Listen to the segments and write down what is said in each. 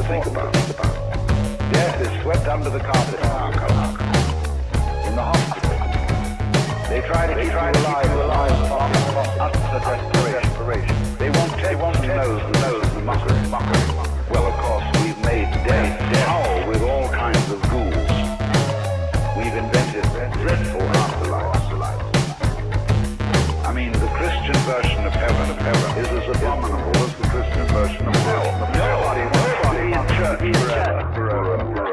think about. Death is swept under the carpet in our culture. In the hospital, they try to keep you alive utter desperation. They won't know the mockery. Well, of course, we've made death howl with all kinds of ghouls. We've invented dreadful afterlives. I mean, the Christian version of heaven is as abominable as the Christian version of hell. Nobody wants to be in church forever.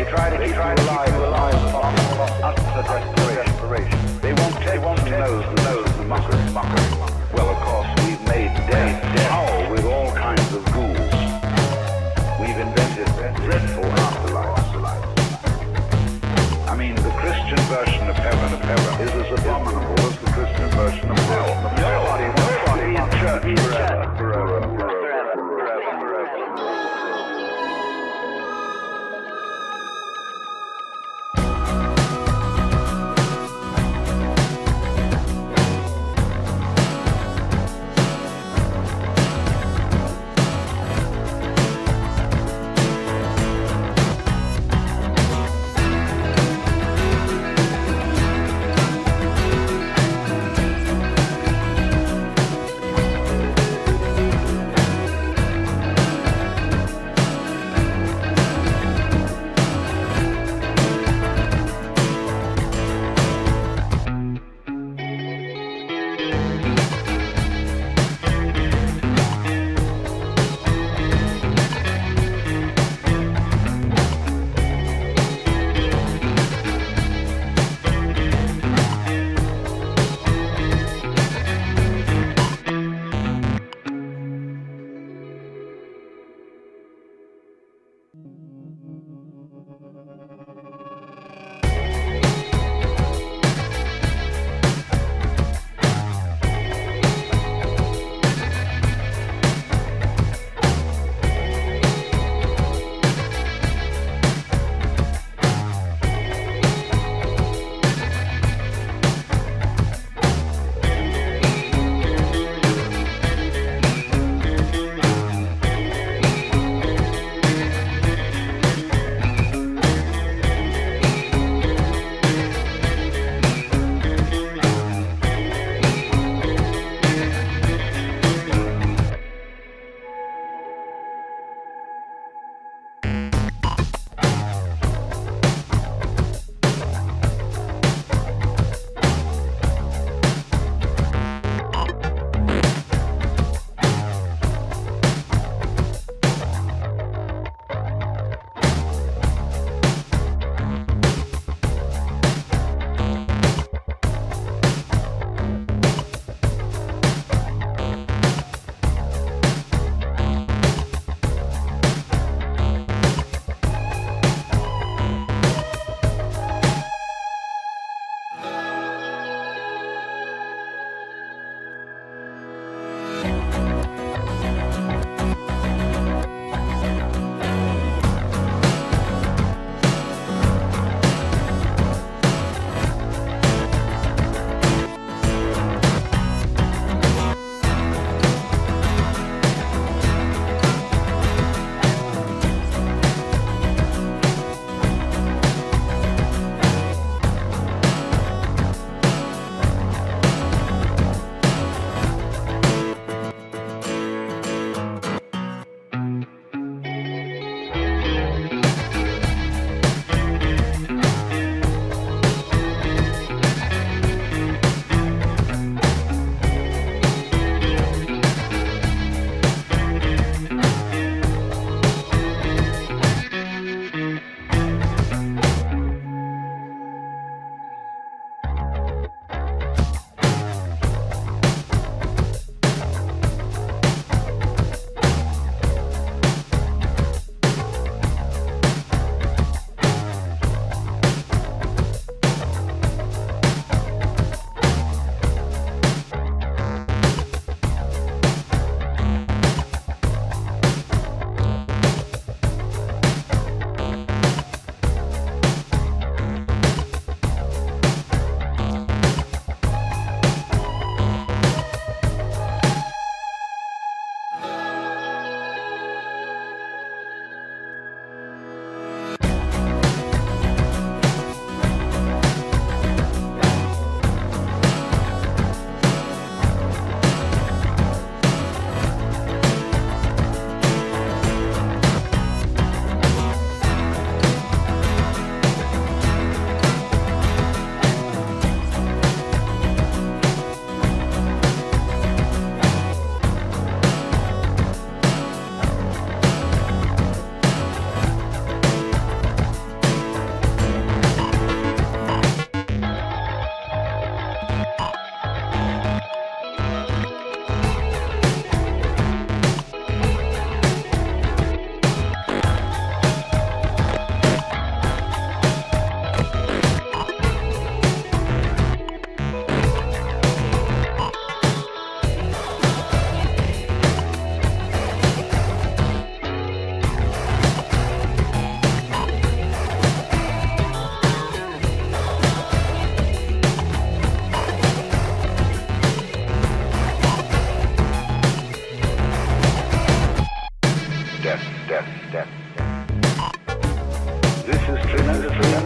They try to keep you alive, utter desperation. They won't take the mockery. Well, of course, we've made death howl with all kinds of ghouls. We've invented dreadful afterlives. I mean, the Christian version of heaven is as abominable as the Christian version of hell. Nobody wants to be in church forever.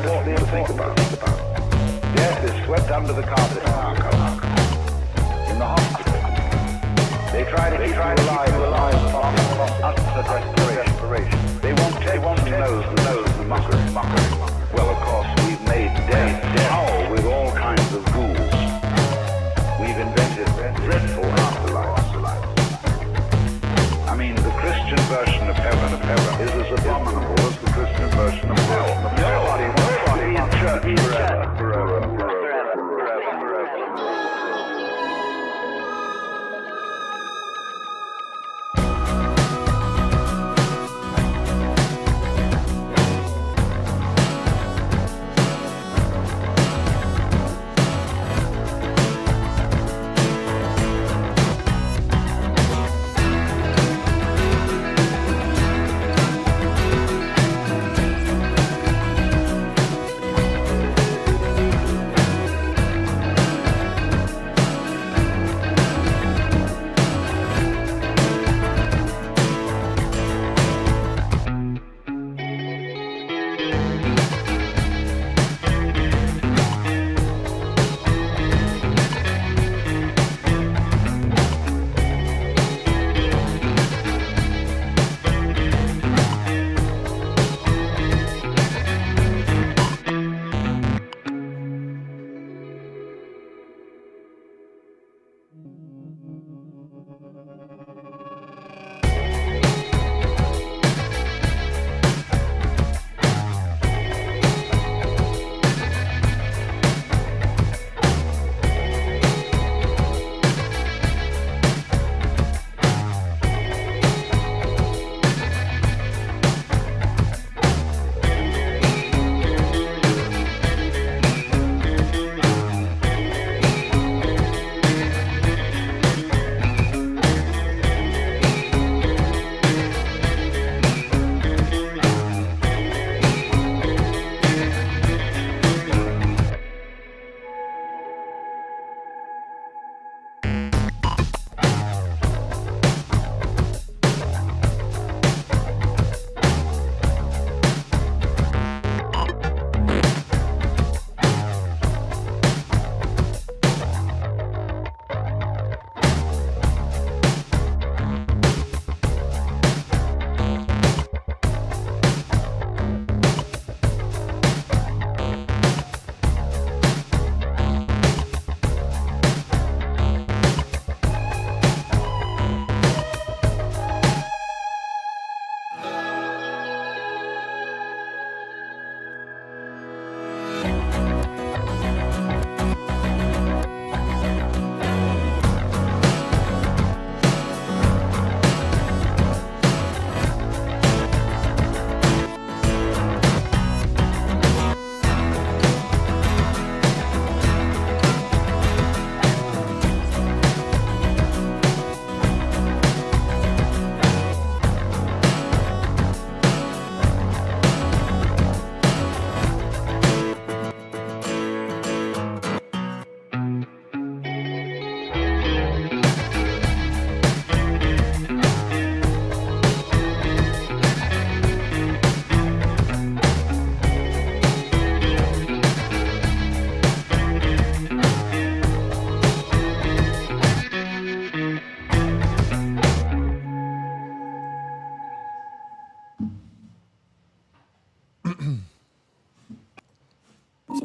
important to think about. Death is swept under the carpet in our culture. In the hospital, they try to keep you alive from utter desperation. They won't nose the mockery. Well, of course, we've made death howl with all kinds of ghouls. We've invented dreadful afterlife. I mean, the Christian version of heaven is as abominable as the Christian version of hell. Nobody wants to be in church forever.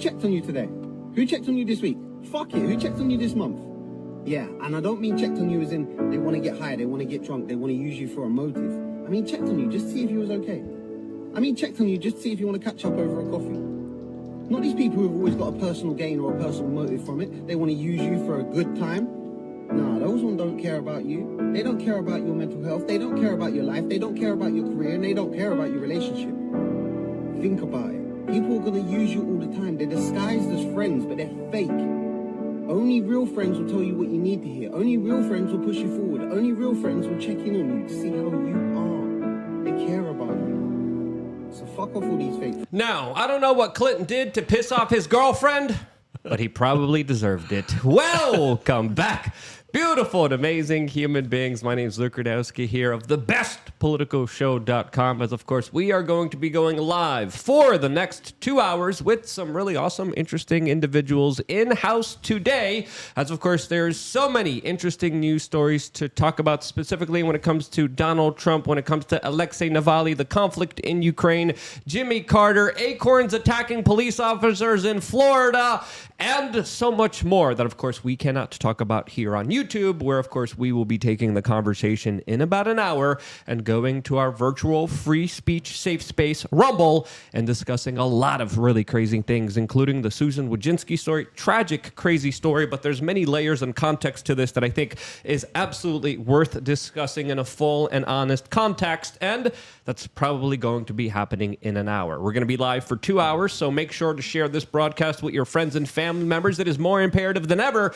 checked on you today? Who checked on you this week? Fuck it, who checked on you this month? Yeah, and I don't mean checked on you as in they want to get high, they want to get drunk, they want to use you for a motive. I mean checked on you just to see if you was okay. I mean checked on you just to see if you want to catch up over a coffee. Not these people who've always got a personal gain or a personal motive from it. They want to use you for a good time. Nah, those ones don't care about you. They don't care about your mental health. They don't care about your life. They don't care about your career. And they don't care about your relationship. Think about it. People are going to use you all the time. They're disguised as friends, but they're fake. Only real friends will tell you what you need to hear. Only real friends will push you forward. Only real friends will check in on you to see how you are. They care about you. So fuck off all these fake. Now, I don't know what Clinton did to piss off his girlfriend, but he probably deserved it. Welcome back Beautiful and amazing human beings. My name is Luke Radowski here of thebestpoliticalshow.com. As of course, we are going to be going live for the next 2 hours with some really awesome, interesting individuals in-house today. As of course, there's so many interesting news stories to talk about, specifically when it comes to Donald Trump, when it comes to Alexei Navalny, the conflict in Ukraine, Jimmy Carter, acorns attacking police officers in Florida, and so much more that, of course, we cannot talk about here on YouTube, where, of course, we will be taking the conversation in about an hour and going to our virtual free speech safe space, Rumble, and discussing a lot of really crazy things, including the Susan Wojcinski story. Tragic, crazy story, but there's many layers and context to this that I think is absolutely worth discussing in a full and honest context, and that's probably going to be happening in an hour. We're going to be live for 2 hours, so make sure to share this broadcast with your friends and family members. It is more imperative than ever,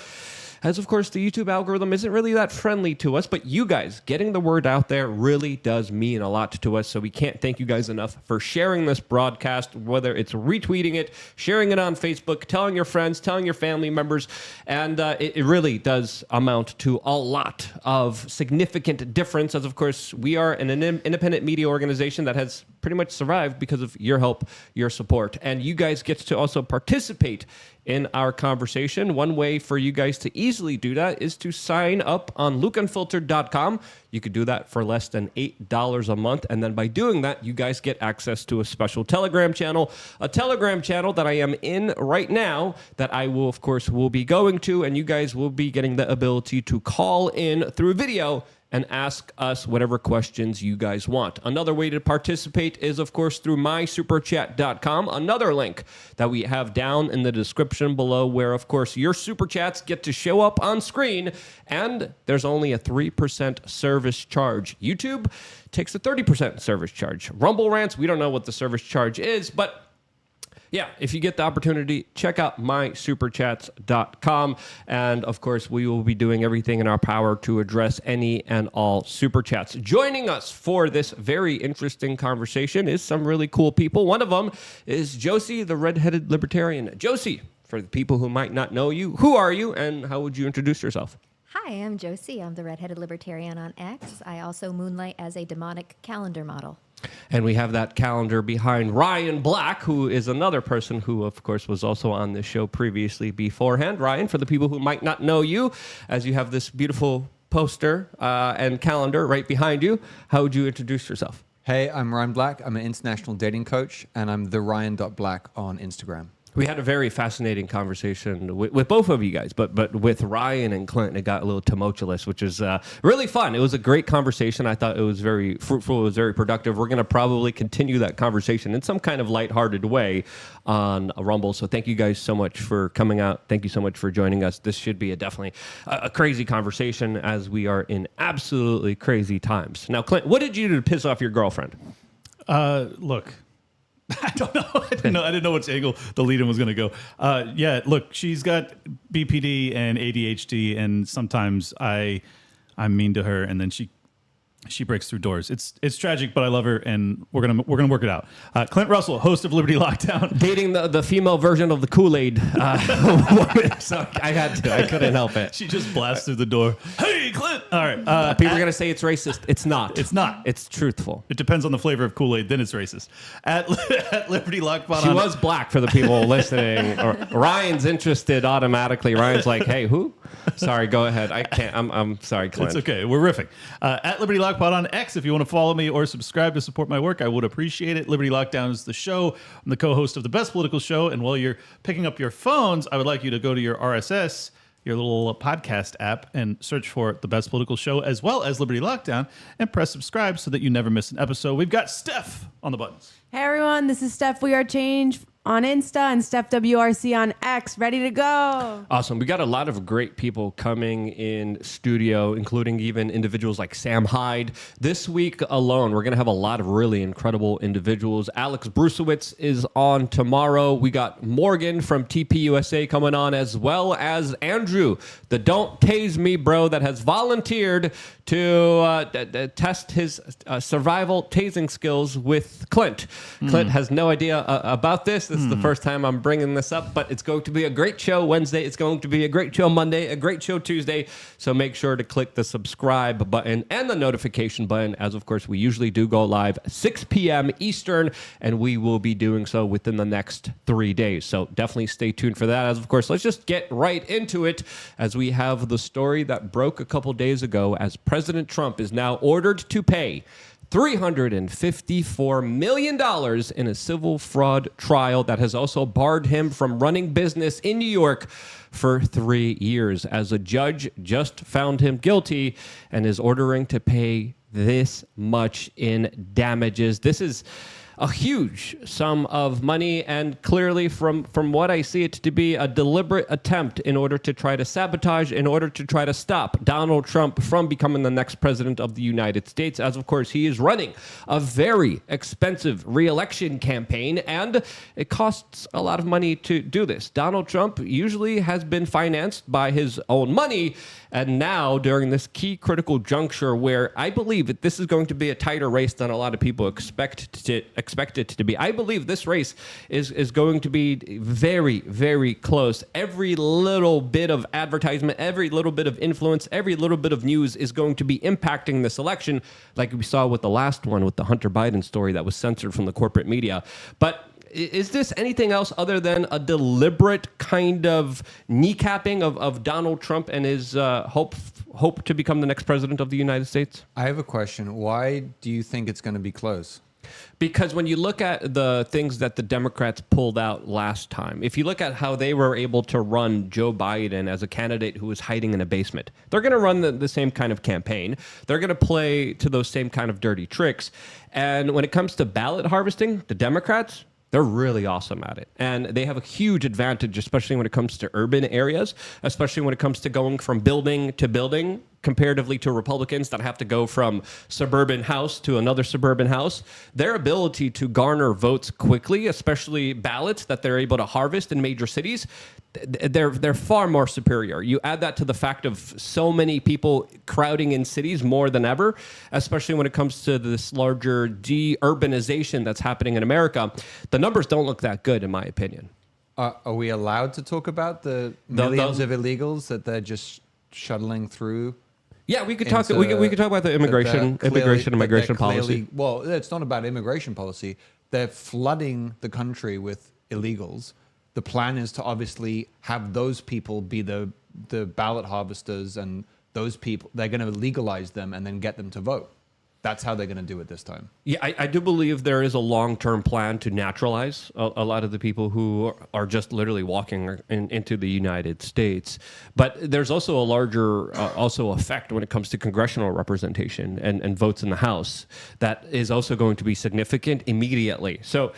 as of course the YouTube algorithm isn't really that friendly to us, but you guys getting the word out there really does mean a lot to us, so we can't thank you guys enough for sharing this broadcast, whether it's retweeting it, sharing it on Facebook, telling your friends, telling your family members, and it really does amount to a lot of significant difference, as of course we are an independent media organization that has pretty much survived because of your help, your support, and you guys get to also participate in our conversation. One way for you guys to easily do that is to sign up on lukeunfiltered.com. You could do that for less than $8 a month. And then by doing that, you guys get access to a special Telegram channel, that I am in right now that I will, of course, will be going to. And you guys will be getting the ability to call in through video and ask us whatever questions you guys want. Another way to participate is, of course, through mysuperchat.com, another link that we have down in the description below, where, of course, your super chats get to show up on screen, and there's only a 3% service charge. YouTube takes a 30% service charge. Rumble Rants, we don't know what the service charge is, but yeah, if you get the opportunity, check out mysuperchats.com. And of course, we will be doing everything in our power to address any and all super chats. Joining us for this very interesting conversation is some really cool people. One of them is Josie, the redheaded libertarian. Josie, for the people who might not know you, who are you and how would you introduce yourself? Hi, I'm Josie. I'm the redheaded libertarian on X. I also moonlight as a demonic calendar model. And we have that calendar behind Ryan Black, who is another person who, of course, was also on the show previously beforehand. Ryan, for the people who might not know you, as you have this beautiful poster and calendar right behind you, how would you introduce yourself? Hey, I'm Ryan Black. I'm an international dating coach, and I'm the Ryan.Black on Instagram. We had a very fascinating conversation with both of you guys, but with Ryan and Clint, it got a little tumultuous, which is really fun. It was a great conversation. I thought it was very fruitful. It was very productive. We're going to probably continue that conversation in some kind of lighthearted way on Rumble. So thank you guys so much for coming out. Thank you so much for joining us. This should be definitely a crazy conversation, as we are in absolutely crazy times. Now, Clint, what did you do to piss off your girlfriend? Look. I don't know. I didn't know which angle the lead-in was going to go. Yeah, look, she's got BPD and ADHD, and sometimes I'm mean to her, and then she breaks through doors. It's tragic, but I love her, and we're gonna work it out. Clint Russell, host of Liberty Lockdown, dating the female version of the Kool-Aid woman. So I had to. I couldn't help it. She just blasts through the door. Hey, Clint! All right. People are gonna say it's racist. It's not. It's not. It's truthful. It depends on the flavor of Kool-Aid. Then it's racist. At Liberty Lockdown, she was black for the people listening. Ryan's interested automatically. Ryan's like, hey, who? Sorry, go ahead. I can't. I'm sorry, Clint. It's okay. We're riffing. At Liberty Lockdown on X, if you want to follow me or subscribe to support my work, I would appreciate it. Liberty Lockdown is the show. I'm the co-host of the Best Political Show, and while you're picking up your phones, I would like you to go to your RSS, your little podcast app, and search for the Best Political Show as well as Liberty Lockdown, and press subscribe so that you never miss an episode. We've got Steph on the buttons. Hey everyone, this is Steph WeAreChange on Insta and Steph WRC on X. Ready to go. Awesome. We got a lot of great people coming in studio, including even individuals like Sam Hyde. This week alone, we're going to have a lot of really incredible individuals. Alex Brusewitz is on tomorrow. We got Morgan from TPUSA coming on, as well as Andrew, the Don't Tase Me Bro, that has volunteered to test his survival tasing skills with Clint. Clint has no idea about this. This is the first time I'm bringing this up, but it's going to be a great show Wednesday. It's going to be a great show Monday, a great show Tuesday. So make sure to click the subscribe button and the notification button, as of course we usually do go live 6 p.m. Eastern, and we will be doing so within the next 3 days. So definitely stay tuned for that. As of course, let's just get right into it as we have the story that broke a couple days ago as President Trump is now ordered to pay $354 million in a civil fraud trial that has also barred him from running business in New York for 3 years, as a judge just found him guilty and is ordering to pay this much in damages. This is a huge sum of money, and clearly from what I see it to be a deliberate attempt in order to try to sabotage, in order to try to stop Donald Trump from becoming the next president of the United States, as of course he is running a very expensive re-election campaign, and it costs a lot of money to do this. Donald Trump usually has been financed by his own money, and now during this key critical juncture where I believe that this is going to be a tighter race than a lot of people expect it to be. I believe this race is going to be very, very close. Every little bit of advertisement, every little bit of influence, every little bit of news is going to be impacting this election, like we saw with the last one with the Hunter Biden story that was censored from the corporate media. But is this anything else other than a deliberate kind of kneecapping of Donald Trump and his hope to become the next president of the United States? I have a question. Why do you think it's going to be close? Because when you look at the things that the Democrats pulled out last time, if you look at how they were able to run Joe Biden as a candidate who was hiding in a basement, they're going to run the same kind of campaign. They're going to play to those same kind of dirty tricks. And when it comes to ballot harvesting, the Democrats, they're really awesome at it. And they have a huge advantage, especially when it comes to urban areas, especially when it comes to going from building to building, comparatively to Republicans that have to go from suburban house to another suburban house. Their ability to garner votes quickly, especially ballots that they're able to harvest in major cities, they're far more superior. You add that to the fact of so many people crowding in cities more than ever, especially when it comes to this larger de-urbanization that's happening in America. The numbers don't look that good, in my opinion. Are we allowed to talk about the millions of illegals that they're just shuttling through? Yeah, we could talk. We could talk about the immigration policy. Well, it's not about immigration policy. They're flooding the country with illegals. The plan is to obviously have those people be the ballot harvesters, and those people, they're going to legalize them and then get them to vote. That's how they're going to do it this time. Yeah, I do believe there is a long-term plan to naturalize a lot of the people who are just literally walking into the United States. But there's also a larger effect when it comes to congressional representation and votes in the House that is also going to be significant immediately. So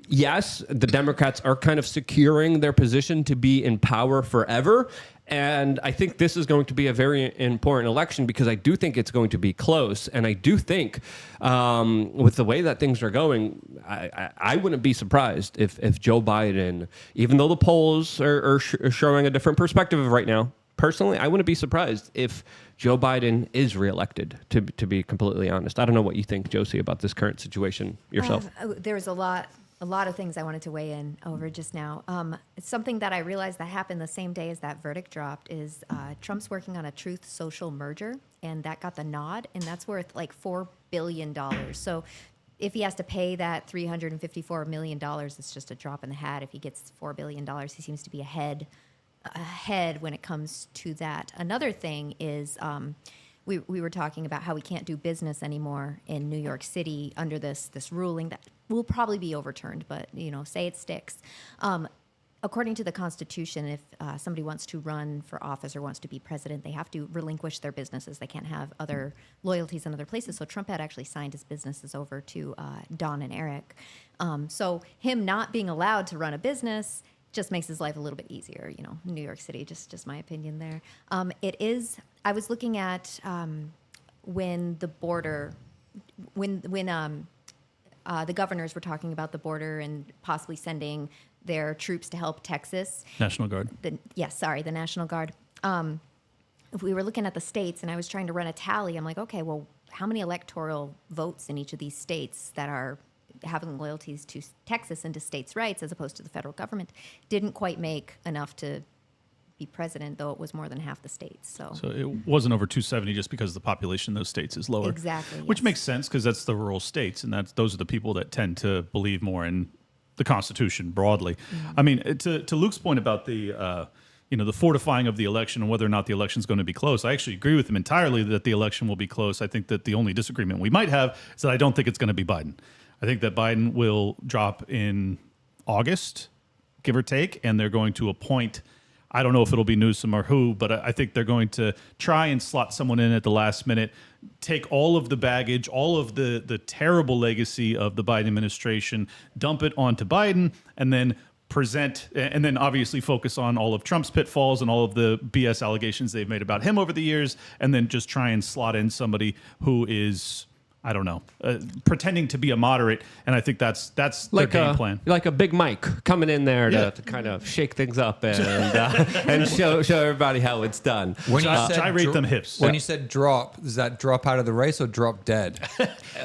yes, the Democrats are kind of securing their position to be in power forever. And I think this is going to be a very important election because I do think it's going to be close. And I do think with the way that things are going, I wouldn't be surprised if Joe Biden, even though the polls are showing a different perspective right now, personally, I wouldn't be surprised if Joe Biden is reelected, to be completely honest. I don't know what you think, Josie, about this current situation yourself. There's a lot of things I wanted to weigh in over just now. It's something that I realized that happened the same day as that verdict dropped is Trump's working on a Truth Social merger, and that got the nod, and that's worth like $4 billion. So if he has to pay that $354 million, it's just a drop in the hat. If he gets $4 billion, he seems to be ahead when it comes to that. Another thing is we were talking about how we can't do business anymore in New York City under this ruling that will probably be overturned, but say it sticks. According to the Constitution, if somebody wants to run for office or wants to be president, they have to relinquish their businesses. They can't have other loyalties in other places. So Trump had actually signed his businesses over to Don and Eric. So him not being allowed to run a business just makes his life a little bit easier. New York City, just my opinion there. It is. I was looking at when the border, when the governors were talking about the border and possibly sending their troops to help Texas. National Guard. The National Guard. if we were looking at the states and I was trying to run a tally, I'm like, okay, well, how many electoral votes in each of these states that are having loyalties to Texas and to states' rights as opposed to the federal government didn't quite make enough to be president, though it was more than half the states. So it wasn't over 270 just because the population in those states is lower. Exactly, Which yes. makes sense because that's the rural states, and those are the people that tend to believe more in the Constitution broadly. I mean, to Luke's point about the the fortifying of the election and whether or not the election is going to be close, I actually agree with him entirely that the election will be close. I think that the only disagreement we might have is that I don't think it's going to be Biden. I think that Biden will drop in August, give or take, and they're going to appoint, I don't know if it'll be Newsom or who, but I think they're going to try and slot someone in at the last minute, take all of the baggage, all of the terrible legacy of the Biden administration, dump it onto Biden, and then present, and then obviously focus on all of Trump's pitfalls and all of the BS allegations they've made about him over the years, and then just try and slot in somebody who is, I don't know, pretending to be a moderate, and I think that's their game plan. Like a Big Mike coming in there to kind of shake things up and show everybody how it's done. When you said Gyrate them hips. When you said drop, is that drop out of the race or drop dead?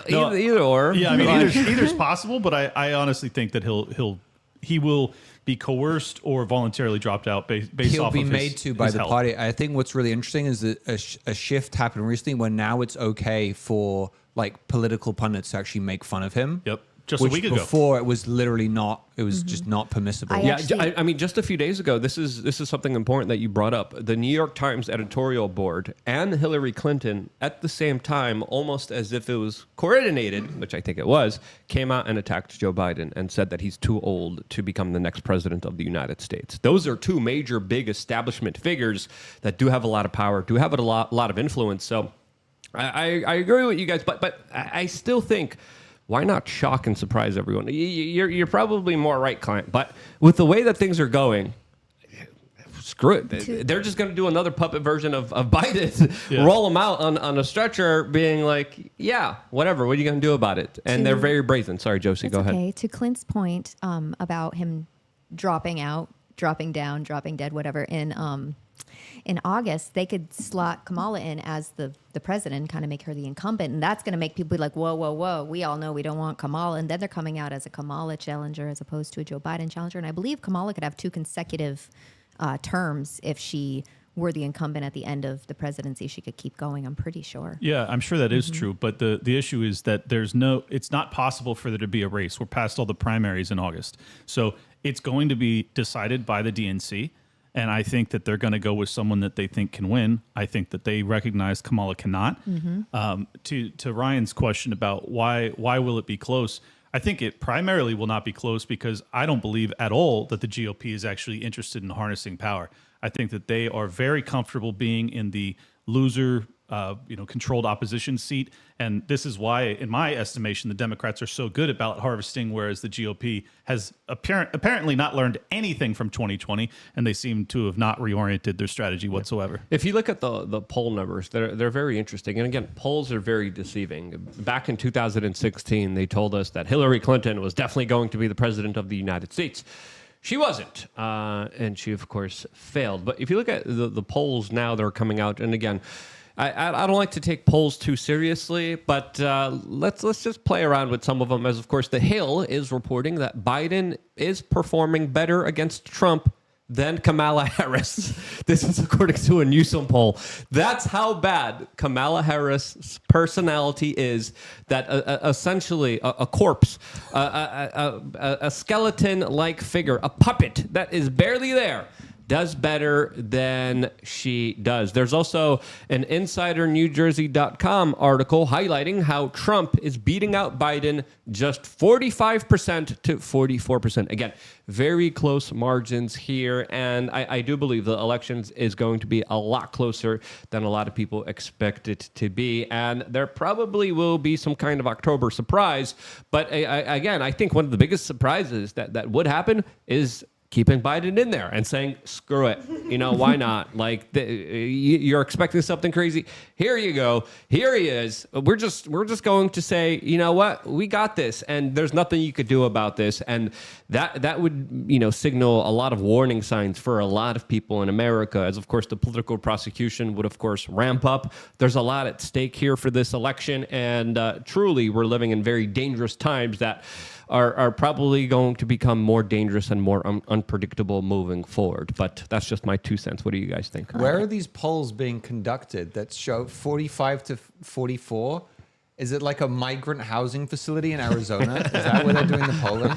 Either or. Yeah, I mean, either's possible, but I honestly think that he will be coerced or voluntarily dropped out based He'll off be of made his, to by his the health. party. I think what's really interesting is that a shift happened recently where now it's okay for like political pundits to actually make fun of him. Yep. Just which a week ago. before it was literally not. It was just not permissible. I mean, just a few days ago, this is something important that you brought up. The New York Times editorial board and Hillary Clinton, at the same time, almost as if it was coordinated, which I think it was, came out and attacked Joe Biden and said that he's too old to become the next president of the United States. Those are two major, big establishment figures that do have a lot of power, do have a lot of influence. So I agree with you guys, but I still think, why not shock and surprise everyone? You're probably more right, Clint. But with the way that things are going, screw it. They're just going to do another puppet version of Biden, roll him out on a stretcher, being like, yeah, whatever. What are you going to do about it? And they're very brazen. Sorry, Josie, go ahead. Okay. To Clint's point about him dropping out, dropping down, dropping dead, whatever, in August, they could slot Kamala in as the president, kind of make her the incumbent. And that's going to make people be like, whoa, whoa, whoa. We all know we don't want Kamala. And then they're coming out as a Kamala challenger as opposed to a Joe Biden challenger. And I believe Kamala could have 2 consecutive terms if she were the incumbent at the end of the presidency. She could keep going, I'm pretty sure. Yeah, I'm sure that is true. But the issue is that it's not possible for there to be a race. We're past all the primaries in August. So it's going to be decided by the DNC. And I think that they're going to go with someone that they think can win. I think that they recognize Kamala cannot. To Ryan's question about why will it be close, I think it primarily will not be close because I don't believe at all that the GOP is actually interested in harnessing power. I think that they are very comfortable being in the loser controlled opposition seat. And this is why, in my estimation, the Democrats are so good at ballot harvesting, whereas the GOP has apparently not learned anything from 2020, and they seem to have not reoriented their strategy whatsoever. If you look at the poll numbers, they're very interesting. And again, polls are very deceiving. Back in 2016, they told us that Hillary Clinton was definitely going to be the president of the United States. She wasn't, and she, of course, failed. But if you look at the polls now that are coming out, and again, I don't like to take polls too seriously, but let's just play around with some of them. As of course, The Hill is reporting that Biden is performing better against Trump than Kamala Harris. This is according to a Newsom poll. That's how bad Kamala Harris' personality is. That essentially a corpse, a skeleton-like figure, a puppet that is barely there, does better than she does. There's also an InsiderNewJersey.com article highlighting how Trump is beating out Biden just 45% to 44%. Again, very close margins here, and I do believe the elections is going to be a lot closer than a lot of people expect it to be, and there probably will be some kind of October surprise, but again, I think one of the biggest surprises that would happen is keeping Biden in there and saying, screw it. Why not? Like, you're expecting something crazy. Here you go. Here he is. We're just going to say, you know what? We got this. And there's nothing you could do about this. And that would, signal a lot of warning signs for a lot of people in America, as of course the political prosecution would of course ramp up. There's a lot at stake here for this election. And truly, we're living in very dangerous times that are probably going to become more dangerous and more unpredictable moving forward. But that's just my 2 cents. What do you guys think? Where are these polls being conducted that show 45 to 44? Is it like a migrant housing facility in Arizona? Is that where they're doing the polling?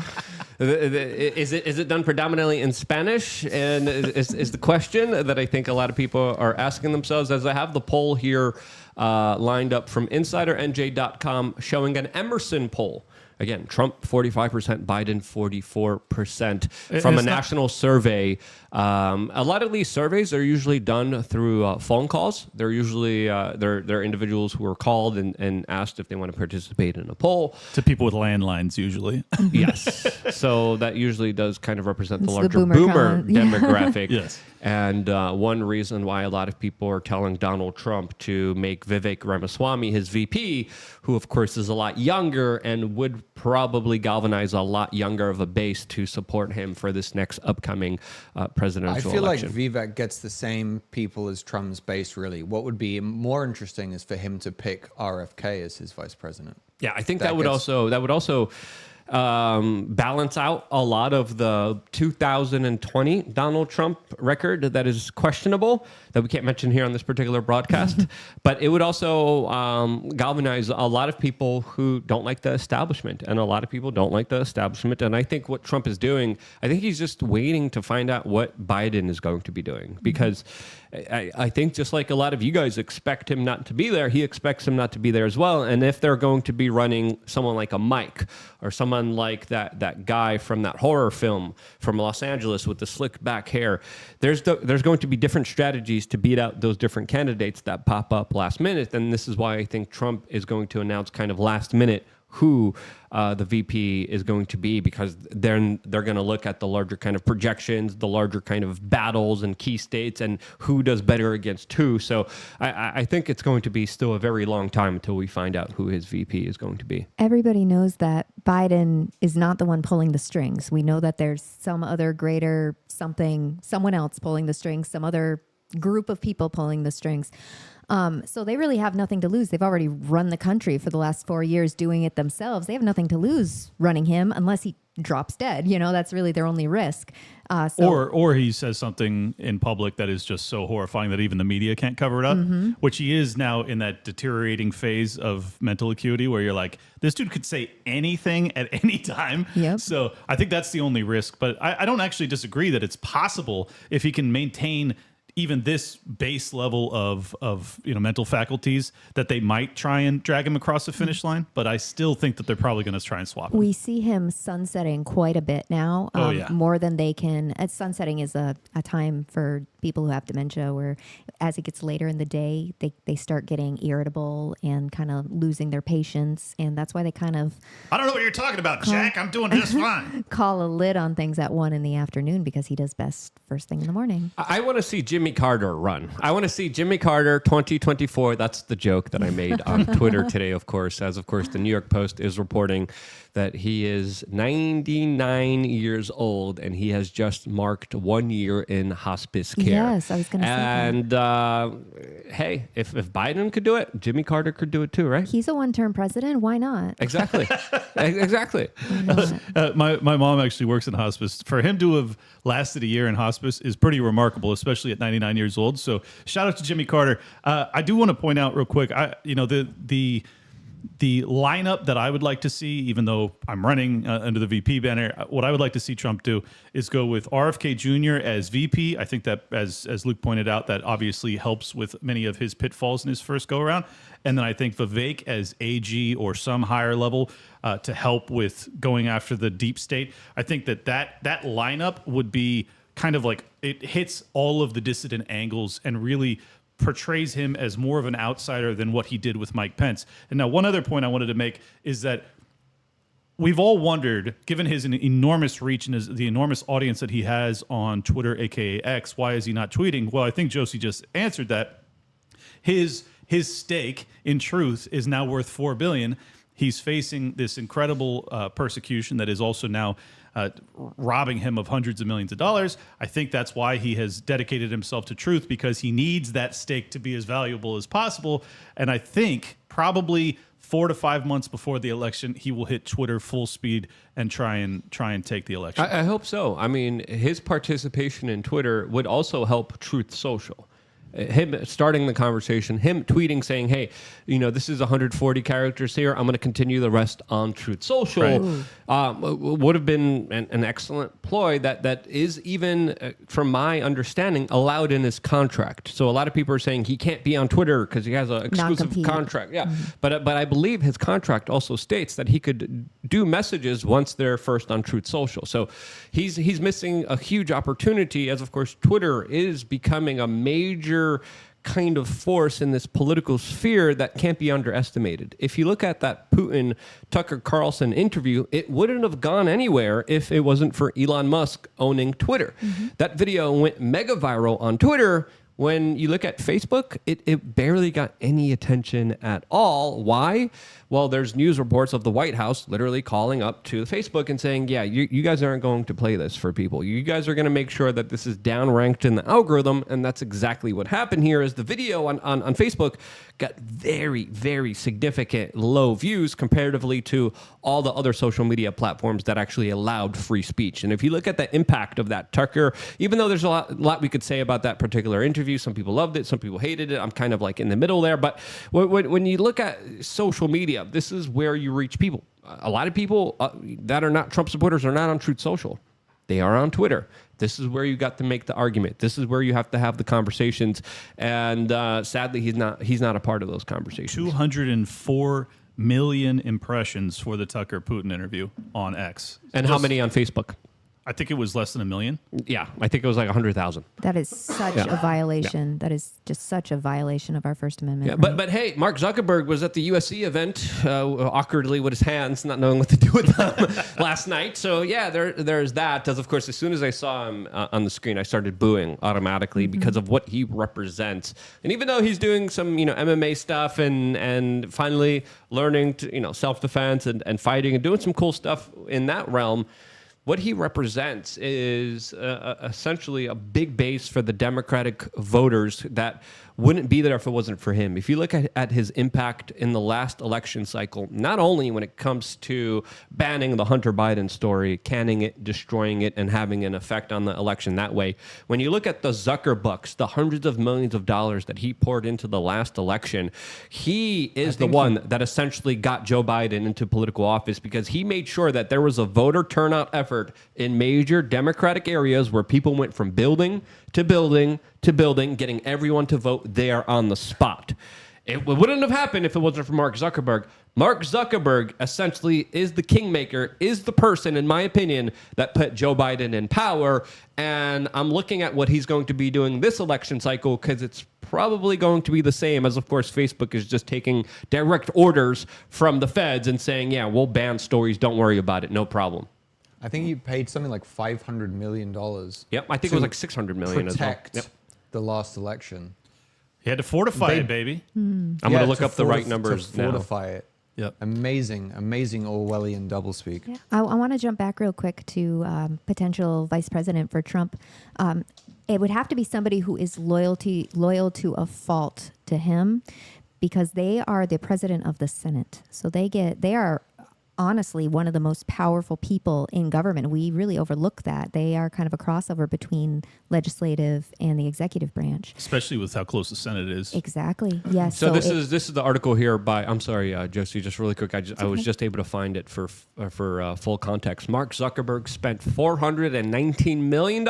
Is it done predominantly in Spanish? And is the question that I think a lot of people are asking themselves, as I have the poll here lined up from InsiderNJ.com showing an Emerson poll. Again, Trump 45%, Biden 44% from a national survey. A lot of these surveys are usually done through phone calls. They're usually they're individuals who are called and asked if they want to participate in a poll. To people with landlines, usually. Yes. So that usually does kind of represent the It's the larger boomer boomer count. Yeah. demographic. Yes. And one reason why a lot of people are telling Donald Trump to make Vivek Ramaswamy his VP, who of course is a lot younger and would probably galvanize a lot younger of a base to support him for this next upcoming presidential I feel election. like Vivek gets the same people as Trump's base, really. What would be more interesting is for him to pick RFK as his vice president. Yeah, I think that would also balance out a lot of the 2020 Donald Trump record that is questionable, that we can't mention here on this particular broadcast. But it would also galvanize a lot of people who don't like the establishment, and a lot of people don't like the establishment. And I think what Trump is doing, I think he's just waiting to find out what Biden is going to be doing, because I think just like a lot of you guys expect him not to be there, he expects him not to be there as well. And if they're going to be running someone like a Mike or someone like that guy from that horror film from Los Angeles with the slick back hair, there's going to be different strategies to beat out those different candidates that pop up last minute. And this is why I think Trump is going to announce kind of last minute who the VP is going to be, because then they're going to look at the larger kind of projections, the larger kind of battles and key states, and who does better against who. So I think it's going to be still a very long time until we find out who his VP is going to be. Everybody knows that Biden is not the one pulling the strings. We know that there's some other greater someone else pulling the strings, some other group of people pulling the strings. So they really have nothing to lose. They've already run the country for the last 4 years doing it themselves. They have nothing to lose running him unless he drops dead. That's really their only risk. Or he says something in public that is just so horrifying that even the media can't cover it up, which he is now in that deteriorating phase of mental acuity where you're like, this dude could say anything at any time. Yep. So I think that's the only risk. But I don't actually disagree that it's possible if he can maintain even this base level of mental faculties, that they might try and drag him across the finish line. But I still think that they're probably going to try and swap him. We see him sunsetting quite a bit now, more than they can. Sunsetting is a time for people who have dementia where as it gets later in the day, they start getting irritable and kind of losing their patience. And that's why they kind of... I don't know what you're talking about, Jack. I'm doing just fine. Call a lid on things at 1 p.m, because he does best first thing in the morning. I want to see Jimmy Carter run. I want to see Jimmy Carter 2024. That's the joke that I made on Twitter today, of course, as of course the New York Post is reporting that he is 99 years old and he has just marked 1 year in hospice care. Yes, I was going to say that. And hey, if Biden could do it, Jimmy Carter could do it too, right? He's a one-term president. Why not? Exactly. Exactly. My mom actually works in hospice. For him to have lasted a year in hospice is pretty remarkable, especially at 99 years old. So shout out to Jimmy Carter. I do want to point out real quick, the lineup that I would like to see, even though I'm running under the VP banner, what I would like to see Trump do is go with RFK Jr. as VP. I think that, as Luke pointed out, that obviously helps with many of his pitfalls in his first go-around. And then I think Vivek as AG or some higher level to help with going after the deep state. I think that lineup would be kind of like, it hits all of the dissident angles and really portrays him as more of an outsider than what he did with Mike Pence. And now one other point I wanted to make is that we've all wondered, given his enormous reach and the enormous audience that he has on Twitter, aka X, why is he not tweeting? Well, I think Josie just answered that. His stake in Truth is now worth $4 billion. He's facing this incredible persecution that is also now robbing him of hundreds of millions of dollars. I think that's why he has dedicated himself to Truth, because he needs that stake to be as valuable as possible. And I think probably 4 to 5 months before the election, he will hit Twitter full speed and try and take the election. I hope so. I mean, his participation in Twitter would also help Truth Social. Him starting the conversation, him tweeting saying, hey, this is 140 characters here. I'm going to continue the rest on Truth Social. Right. Would have been an excellent ploy that is even, from my understanding, allowed in his contract. So a lot of people are saying he can't be on Twitter because he has an exclusive contract. Yeah, but I believe his contract also states that he could do messages once they're first on Truth Social. So he's missing a huge opportunity, as of course Twitter is becoming a major kind of force in this political sphere that can't be underestimated. If you look at that Putin Tucker Carlson interview, it wouldn't have gone anywhere if it wasn't for Elon Musk owning Twitter. That video went mega viral on Twitter. When you look at Facebook, it barely got any attention at all. Why? Well, there's news reports of the White House literally calling up to Facebook and saying, yeah, you guys aren't going to play this for people. You guys are going to make sure that this is downranked in the algorithm. And that's exactly what happened here. Is the video on Facebook got very, very significant low views comparatively to all the other social media platforms that actually allowed free speech. And if you look at the impact of that, Tucker, even though there's a lot we could say about that particular interview, some people loved it, some people hated it. I'm kind of like in the middle there. But when you look at social media, this is where you reach people. A lot of people that are not Trump supporters are not on Truth Social. They are on Twitter. This is where you got to make the argument. This is where you have to have the conversations. And sadly, he's not a part of those conversations. 204 million impressions for the Tucker Putin interview on X. And how many on Facebook? I think it was less than 1 million. Yeah, I think it was like 100,000. That is such a violation. That is just such a violation of our First Amendment. Yeah, but hey, Mark Zuckerberg was at the USC event awkwardly with his hands, not knowing what to do with them last night. So yeah, there's that. As of course, as soon as I saw him on the screen, I started booing automatically because of what he represents. And even though he's doing some MMA stuff and finally learning to self-defense and fighting and doing some cool stuff in that realm, what he represents is essentially a big base for the Democratic voters that wouldn't be there if it wasn't for him. If you look at his impact in the last election cycle, not only when it comes to banning the Hunter Biden story, canning it, destroying it, and having an effect on the election that way, when you look at the Zuckerbucks, the hundreds of millions of dollars that he poured into the last election, he is the one that essentially got Joe Biden into political office because he made sure that there was a voter turnout effort in major Democratic areas where people went from building to building to building, getting everyone to vote there on the spot. It wouldn't have happened if it wasn't for Mark Zuckerberg. Mark Zuckerberg essentially is the kingmaker, is the person, in my opinion, that put Joe Biden in power. And I'm looking at what he's going to be doing this election cycle because it's probably going to be the same as, of course, Facebook is just taking direct orders from the feds and saying, yeah, we'll ban stories. Don't worry about it. No problem. I think he paid something like $500 million. Yep, I think it was like $600 million as well. Protect the last election. He had to fortify it, baby. I'm going to look up the right numbers to fortify it. Yep. Amazing Orwellian doublespeak. Yeah. I want to jump back real quick to potential vice president for Trump. It would have to be somebody who is loyal to a fault to him, because they are the president of the Senate. So they are honestly one of the most powerful people in government. We really overlook that. They are kind of a crossover between legislative and the executive branch. Especially with how close the Senate is. Exactly. Yes. So this is the article here by, I'm sorry, Josie, just really quick. I was just able to find it for full context. Mark Zuckerberg spent $419 million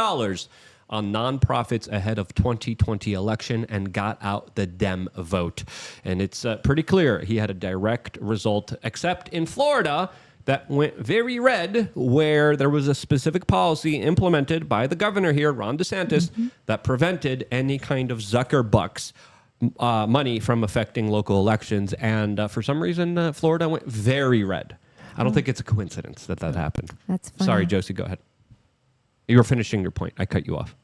on nonprofits ahead of 2020 election and got out the Dem vote. And it's pretty clear he had a direct result, except in Florida, that went very red, where there was a specific policy implemented by the governor here, Ron DeSantis, that prevented any kind of Zuckerbucks money from affecting local elections. And for some reason, Florida went very red. I don't think it's a coincidence that happened. That's funny. Sorry, Josie, go ahead. You were finishing your point. I cut you off.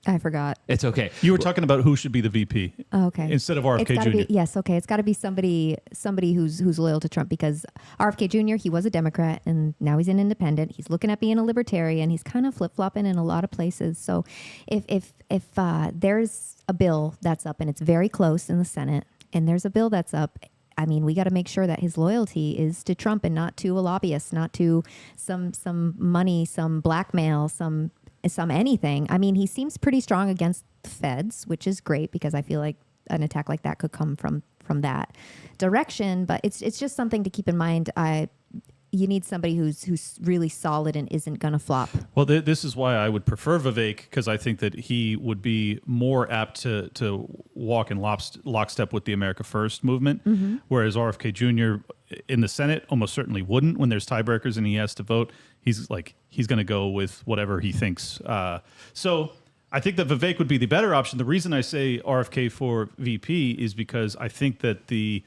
I forgot. It's okay. You were talking about who should be the VP Okay. instead of It's RFK gotta Jr. be, yes, okay. It's got to be somebody who's loyal to Trump, because RFK Jr. he was a Democrat and now he's an independent. He's looking at being a libertarian. He's kind of flip flopping in a lot of places. So if there's a bill that's up and it's very close in the Senate, and there's a bill that's up, I mean, we got to make sure that his loyalty is to Trump and not to a lobbyist, not to some money, some blackmail, some anything. I mean, he seems pretty strong against the feds, which is great, because I feel like an attack like that could come from that direction. But it's just something to keep in mind. You need somebody who's really solid and isn't going to flop. Well, this is why I would prefer Vivek, because I think that he would be more apt to walk in lockstep with the America First movement, whereas RFK Jr. in the Senate almost certainly wouldn't. When there's tiebreakers and he has to vote, he's going to go with whatever he thinks. So I think that Vivek would be the better option. The reason I say RFK for VP is because I think that the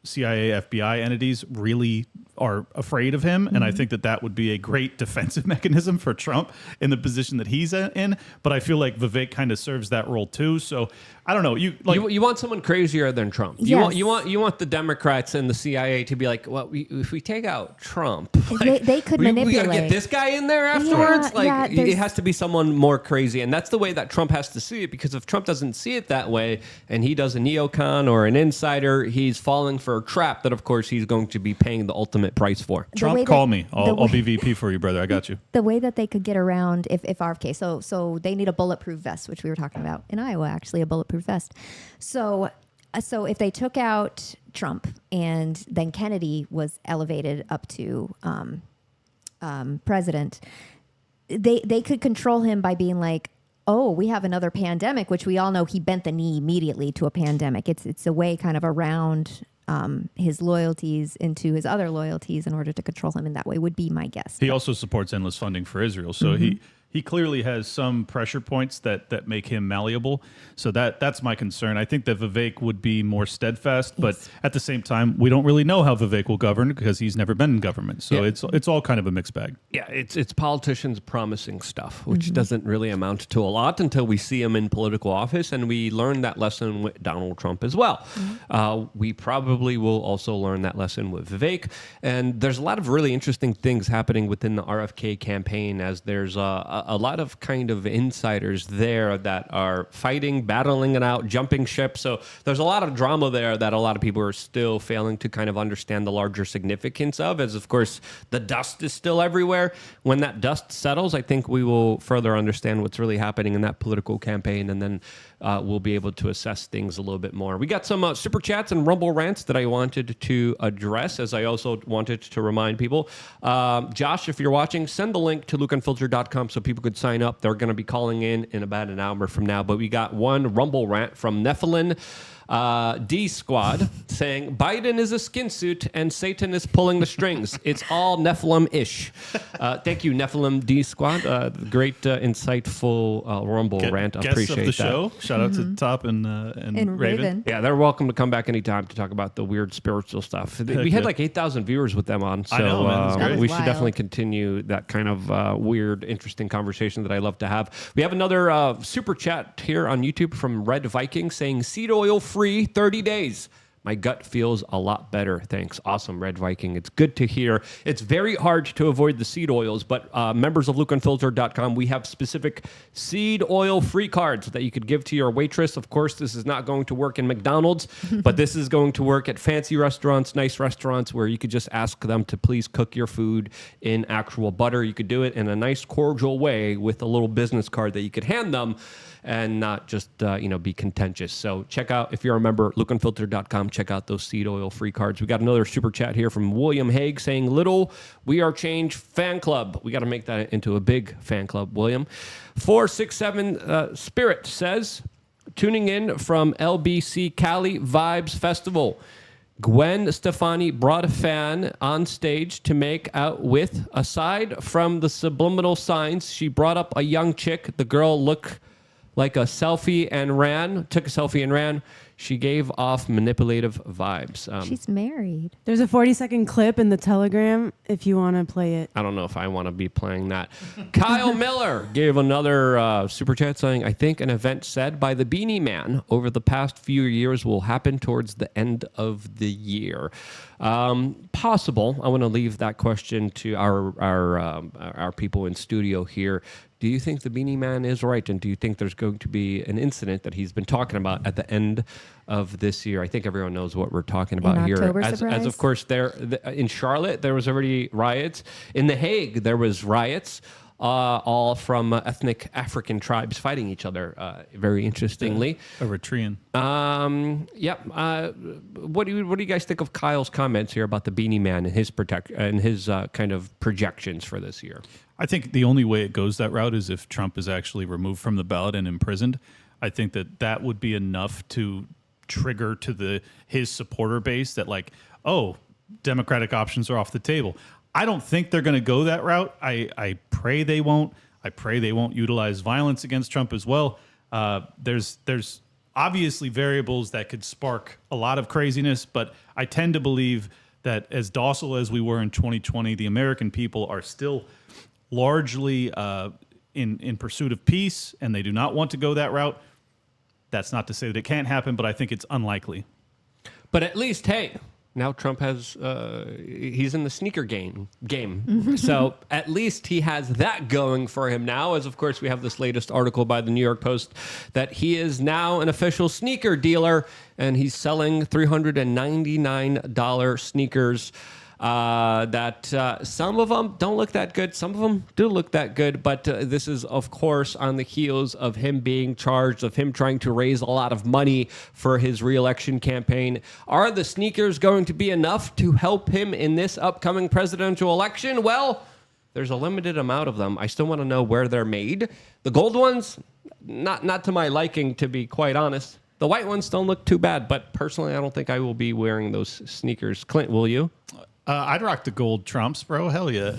CIA, FBI entities really are afraid of him. And I think that would be a great defensive mechanism for Trump in the position that he's in. But I feel like Vivek kind of serves that role too. So I don't know. You want someone crazier than Trump. Yes. You want the Democrats and the CIA to be like, well, if we take out Trump, They could we manipulate. gotta get this guy in there afterwards. Yeah, it has to be someone more crazy, and that's the way that Trump has to see it. Because if Trump doesn't see it that way, and he does a neocon or an insider, he's falling for a trap that, of course, he's going to be paying the ultimate price for. Trump, call me. I'll be VP for you, brother. I got you. The way that they could get around if RFK, so they need a bulletproof vest, which we were talking about in Iowa, actually a bulletproof vest. So if they took out Trump and then Kennedy was elevated up to president, they could control him by being like, oh, we have another pandemic, which we all know he bent the knee immediately to a pandemic. It's a way kind of around his loyalties into his other loyalties in order to control him in that way, would be my guess. He also supports endless funding for Israel. So he clearly has some pressure points that make him malleable. So that's my concern. I think that Vivek would be more steadfast, but at the same time, we don't really know how Vivek will govern because he's never been in government. So it's all kind of a mixed bag. Yeah, it's politicians promising stuff, which doesn't really amount to a lot until we see him in political office, and we learned that lesson with Donald Trump as well. We probably will also learn that lesson with Vivek, and there's a lot of really interesting things happening within the RFK campaign, as there's a lot of kind of insiders there that are fighting, battling it out, jumping ship. So there's a lot of drama there that a lot of people are still failing to kind of understand the larger significance of, as of course the dust is still everywhere. When that dust settles, I think we will further understand what's really happening in that political campaign, and then we'll be able to assess things a little bit more. We got some super chats and Rumble rants that I wanted to address, as I also wanted to remind people. Josh, if you're watching, send the link to lukeunfiltered.com so people could sign up. They're going to be calling in about an hour from now. But we got one Rumble rant from Nephilim D Squad saying Biden is a skin suit and Satan is pulling the strings. It's all Nephilim-ish. Thank you, Nephilim D Squad. Great, insightful Rumble rant. I appreciate guest of the that. show. Shout out to Top and Raven. Yeah, they're welcome to come back anytime to talk about the weird spiritual stuff. We had like 8,000 viewers with them on, so I know, man. we should wild. definitely continue that kind of weird, interesting conversation that I love to have. We have another super chat here on YouTube from Red Viking saying seed oil free 30 days. My gut feels a lot better. Thanks. Awesome, Red Viking. It's good to hear. It's very hard to avoid the seed oils, but members of LukeUnfiltered.com, we have specific seed oil free cards that you could give to your waitress. Of course, this is not going to work in McDonald's, but this is going to work at fancy restaurants, nice restaurants, where you could just ask them to please cook your food in actual butter. You could do it in a nice, cordial way with a little business card that you could hand them, and not just be contentious. So check out, if you're a member, LukeUnfiltered.com, check out those seed oil free cards. We got another super chat here from William Haig saying, little WeAreChange fan club. We got to make that into a big fan club, William. 467 Spirit says, tuning in from LBC Cali Vibes Festival. Gwen Stefani brought a fan on stage to make out with. Aside from the subliminal signs, she brought up a young chick. The girl looked like a selfie and ran, took a selfie and ran. She gave off manipulative vibes. She's married. There's a 40-second clip in the Telegram if you want to play it. I don't know if I want to be playing that. Kyle Miller gave another super chat saying, I think an event said by the Beanie Man over the past few years will happen towards the end of the year. Possible. I want to leave that question to our people in studio here. Do you think the Beanie Man is right? And do you think there's going to be an incident that he's been talking about at the end of this year? I think everyone knows what we're talking about here. October As surprise? of course, in Charlotte, there was already riots. In The Hague, there was riots. All from ethnic African tribes fighting each other. Very interestingly. Eritrean. Yep. What do you guys think of Kyle's comments here about the Beanie Man and his kind of projections for this year? I think the only way it goes that route is if Trump is actually removed from the ballot and imprisoned. I think that would be enough to trigger to his supporter base that like, oh, Democratic options are off the table. I don't think they're going to go that route. I pray they won't. I pray they won't utilize violence against Trump as well. There's obviously variables that could spark a lot of craziness, but I tend to believe that as docile as we were in 2020, the American people are still largely in pursuit of peace, and they do not want to go that route. That's not to say that it can't happen, but I think it's unlikely. But at least, hey, now Trump has, he's in the sneaker game. So at least he has that going for him now, as of course we have this latest article by the New York Post that he is now an official sneaker dealer and he's selling $399 sneakers. That some of them don't look that good. Some of them do look that good. But this is, of course, on the heels of him being charged, of him trying to raise a lot of money for his reelection campaign. Are the sneakers going to be enough to help him in this upcoming presidential election? Well, there's a limited amount of them. I still want to know where they're made. The gold ones, not to my liking, to be quite honest. The white ones don't look too bad. But personally, I don't think I will be wearing those sneakers. Clint, will you? I'd rock the gold Trumps, bro. Hell yeah.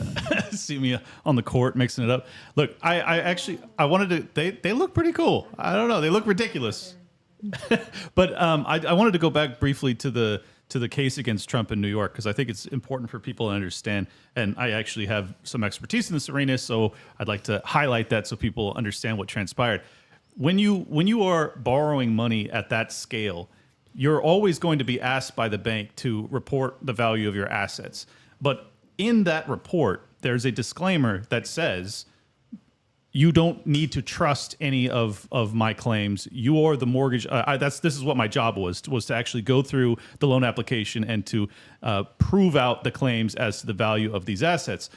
See me on the court mixing it up. Look, I wanted to, they look pretty cool. I don't know. They look ridiculous. But I wanted to go back briefly to the case against Trump in New York, because I think it's important for people to understand. And I actually have some expertise in this arena, so I'd like to highlight that so people understand what transpired. When you are borrowing money at that scale, you're always going to be asked by the bank to report the value of your assets. But in that report, there's a disclaimer that says, you don't need to trust any of my claims. You are the mortgage. This is what my job was to actually go through the loan application and to prove out the claims as to the value of these assets.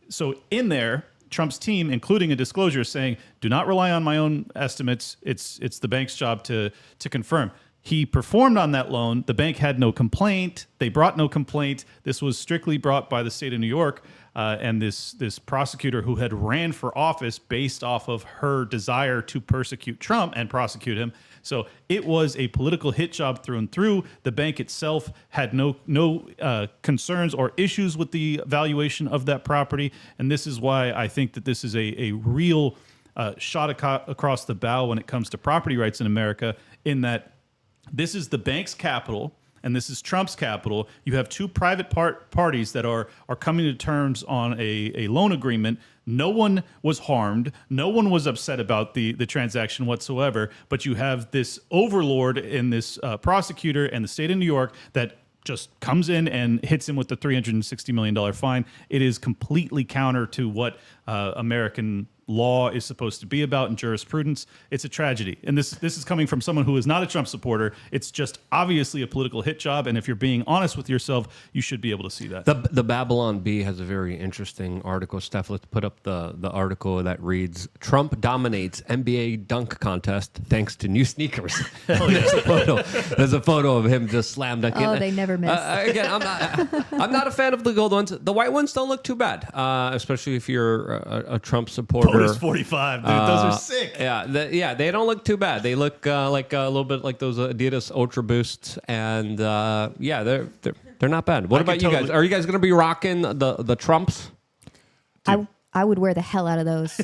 So in there, Trump's team, including a disclosure saying, do not rely on my own estimates. It's the bank's job to confirm. He performed on that loan. The bank had no complaint. They brought no complaint. This was strictly brought by the state of New York and this prosecutor who had ran for office based off of her desire to persecute Trump and prosecute him. So it was a political hit job through and through. The bank itself had no concerns or issues with the valuation of that property. And this is why I think that this is a real shot across the bow when it comes to property rights in America, in that this is the bank's capital, and this is Trump's capital. You have two private parties that are coming to terms on a loan agreement. No one was harmed. No one was upset about the transaction whatsoever. But you have this overlord in this prosecutor and the state of New York that just comes in and hits him with the $360 million fine. It is completely counter to what American law is supposed to be about in jurisprudence. It's a tragedy. And this is coming from someone who is not a Trump supporter. It's just obviously a political hit job. And if you're being honest with yourself, you should be able to see that. The Babylon Bee has a very interesting article. Steph, let's put up the article that reads, Trump dominates NBA dunk contest thanks to new sneakers. There's a photo of him just slam dunking. Oh, they never miss. Again, I'm not a fan of the gold ones. The white ones don't look too bad, especially if you're a Trump supporter. Bonus 45, dude. Those are sick. Yeah, they don't look too bad. They look like a little bit like those Adidas Ultra Boosts, and they're not bad. What about you guys? Are you guys going to be rocking the Trumps? I would wear the hell out of those.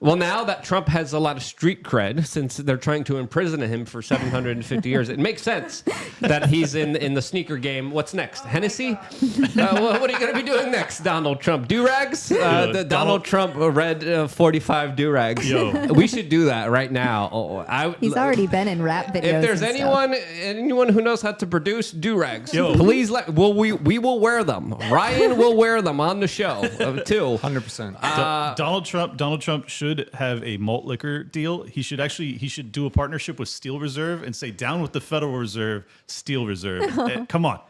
Well, now that Trump has a lot of street cred, since they're trying to imprison him for 750 years, it makes sense that he's in the sneaker game. What's next? Hennessy? What are you going to be doing next, Donald Trump? Do-rags? The Donald Trump red 45 do-rags. Yo. We should do that right now. He's already been in rap videos. If there's and stuff. anyone who knows how to produce do-rags, Yo. please we will wear them. Ryan will wear them on the show too. 100%. Donald Trump should have a malt liquor deal. He should do a partnership with Steel Reserve and say, down with the Federal Reserve, Steel Reserve. Come on.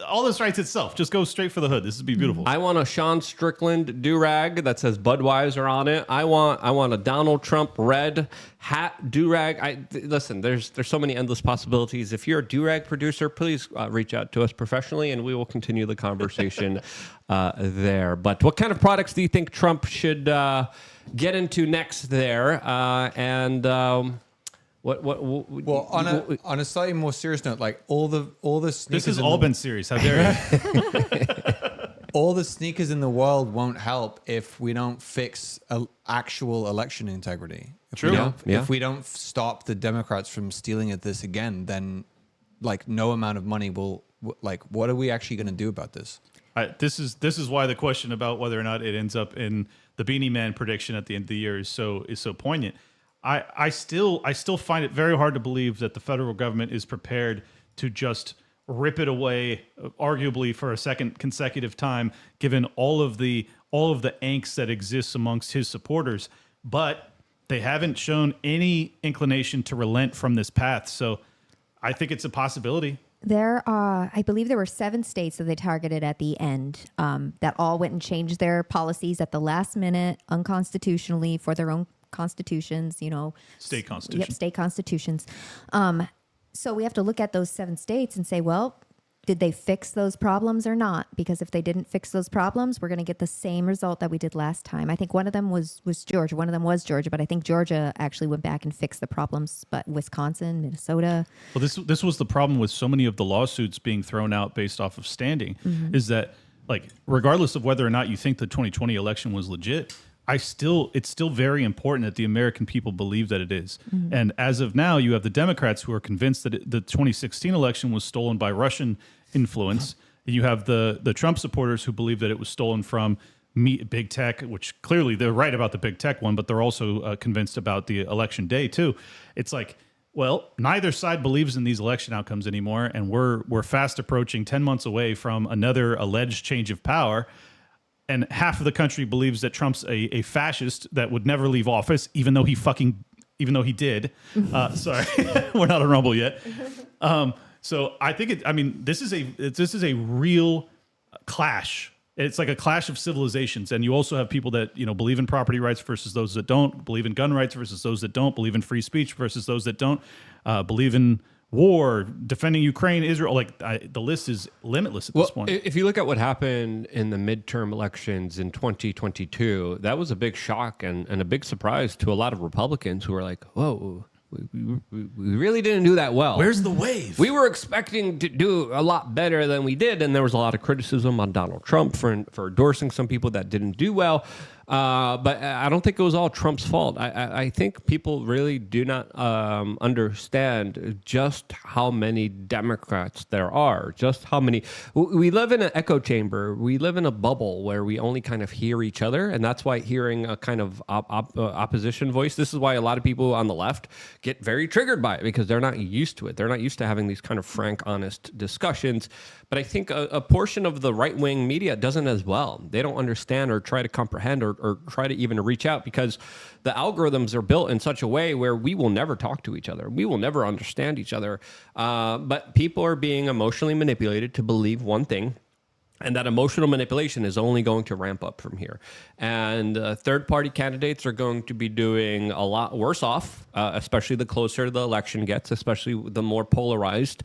All this writes itself. Just go straight for the hood. This would be beautiful. I want a Sean Strickland do-rag that says Budweiser on it. I want a Donald Trump red hat do-rag. Listen, there's so many endless possibilities. If you're a do-rag producer, please reach out to us professionally, and we will continue the conversation there. But what kind of products do you think Trump should get into next there? Well, on a slightly more serious note, like all the sneakers. This has all been serious. How dare you? All the sneakers in the world won't help if we don't fix actual election integrity. If we don't stop the Democrats from stealing at this again, then like no amount of money will. Like, what are we actually going to do about this? This is why the question about whether or not it ends up in the Beanie Man prediction at the end of the year is so poignant. I still find it very hard to believe that the federal government is prepared to just rip it away, arguably for a second consecutive time, given all of the angst that exists amongst his supporters. But they haven't shown any inclination to relent from this path. So I think it's a possibility. I believe there were 7 states that they targeted at the end that all went and changed their policies at the last minute, unconstitutionally for their own constitutions, State constitution. Yep, state constitutions. So we have to look at those 7 states and say, well, did they fix those problems or not? Because if they didn't fix those problems, we're going to get the same result that we did last time. I think one of them was Georgia. One of them was Georgia, but I think Georgia actually went back and fixed the problems. But Wisconsin, Minnesota. Well, this was the problem with so many of the lawsuits being thrown out based off of standing, is that, like, regardless of whether or not you think the 2020 election was legit, it's still very important that the American people believe that it is. And as of now, you have the Democrats who are convinced that the 2016 election was stolen by Russian influence. You have the Trump supporters who believe that it was stolen from big tech, which clearly they're right about the big tech one, but they're also convinced about the election day too. It's like, well, neither side believes in these election outcomes anymore, and we're fast approaching 10 months away from another alleged change of power. And half of the country believes that Trump's a fascist that would never leave office, even though he did. Sorry, we're not on Rumble yet. So I think this is a real clash. It's like a clash of civilizations, and you also have people that believe in property rights versus those that don't, believe in gun rights versus those that don't, believe in free speech versus those that don't, believe in war, defending Ukraine, Israel. Like the list is limitless at this point. If you look at what happened in the midterm elections in 2022, that was a big shock and a big surprise to a lot of Republicans who were like, whoa, we really didn't do that well. Where's the wave? We were expecting to do a lot better than we did, and there was a lot of criticism on Donald Trump for endorsing some people that didn't do well. But I don't think it was all Trump's fault. I think people really do not understand just how many Democrats there are, just how many. We live in an echo chamber. We live in a bubble where we only kind of hear each other. And that's why hearing a kind of opposition voice, this is why a lot of people on the left get very triggered by it, because they're not used to it. They're not used to having these kind of frank, honest discussions. But I think a portion of the right-wing media doesn't as well. They don't understand or try to comprehend or try to even reach out, because the algorithms are built in such a way where we will never talk to each other. We will never understand each other. But people are being emotionally manipulated to believe one thing. And that emotional manipulation is only going to ramp up from here. And third-party candidates are going to be doing a lot worse off, especially the closer the election gets, especially the more polarized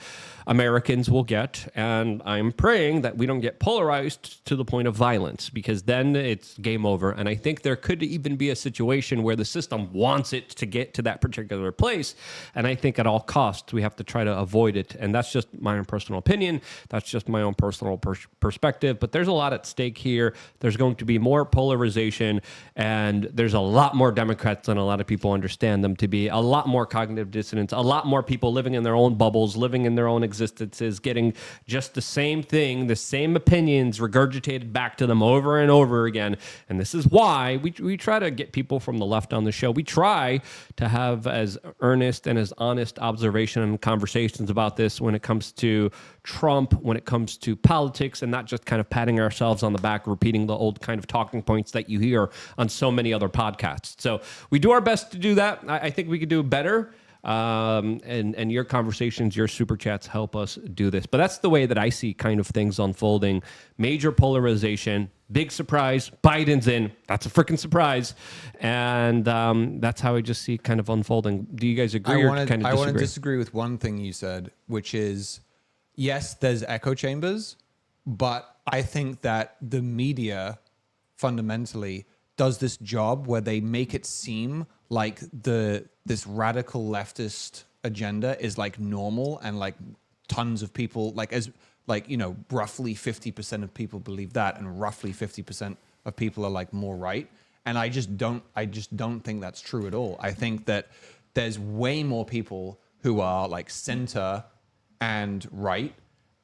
Americans will get. And I'm praying that we don't get polarized to the point of violence, because then it's game over. And I think there could even be a situation where the system wants it to get to that particular place. And I think at all costs, we have to try to avoid it. And that's just my own personal opinion. That's just my own personal perspective. perspective, but there's a lot at stake here. There's going to be more polarization, and there's a lot more Democrats than a lot of people understand them to be, a lot more cognitive dissonance, a lot more people living in their own bubbles, living in their own existences, getting just the same thing, the same opinions regurgitated back to them over and over again. And this is why we try to get people from the left on the show. We try to have as earnest and as honest observation and conversations about this when it comes to Trump, when it comes to politics, and not just kind of patting ourselves on the back, repeating the old kind of talking points that you hear on so many other podcasts. So we do our best to do that. I think we could do better. And your conversations, your super chats help us do this. But that's the way that I see kind of things unfolding. Major polarization, big surprise. Biden's in. That's a freaking surprise. And that's how I just see kind of unfolding. Do you guys agree or kind of disagree? I want to disagree with one thing you said, which is, yes, there's echo chambers, but I think that the media fundamentally does this job where they make it seem like this radical leftist agenda is like normal, and like tons of people, roughly 50% of people believe that, and roughly 50% of people are like more right. And I just don't think that's true at all. I think that there's way more people who are like center and right,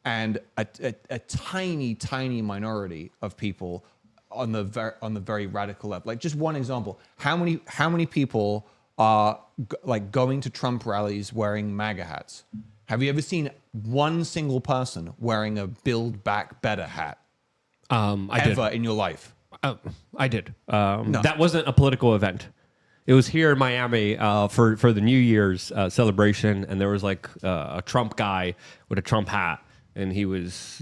and a tiny minority of people on the very radical left. Like, just one example: how many people are going to Trump rallies wearing MAGA hats? Have you ever seen one single person wearing a Build Back Better hat? I did. Ever in your life? I did. No. That wasn't a political event. It was here in Miami for the New Year's celebration, and there was like a Trump guy with a Trump hat. And he was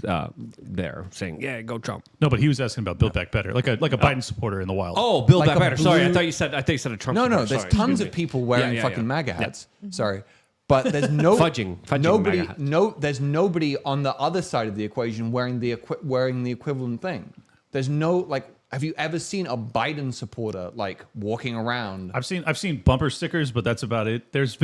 there saying, "Yeah, go Trump." No, but he was asking about Build Back Better, like a Biden supporter in the wild. Oh, Build Like Back a Better. Sorry, I blue- thought you said a Trump. No, supporter. there's Sorry, tons excuse of me. people wearing Yeah. fucking MAGA hats. Sorry, but there's no Fudging nobody. MAGA hats. There's nobody on the other side of the equation wearing the equivalent thing. There's no Have you ever seen a Biden supporter walking around? I've seen bumper stickers, but that's about it. There's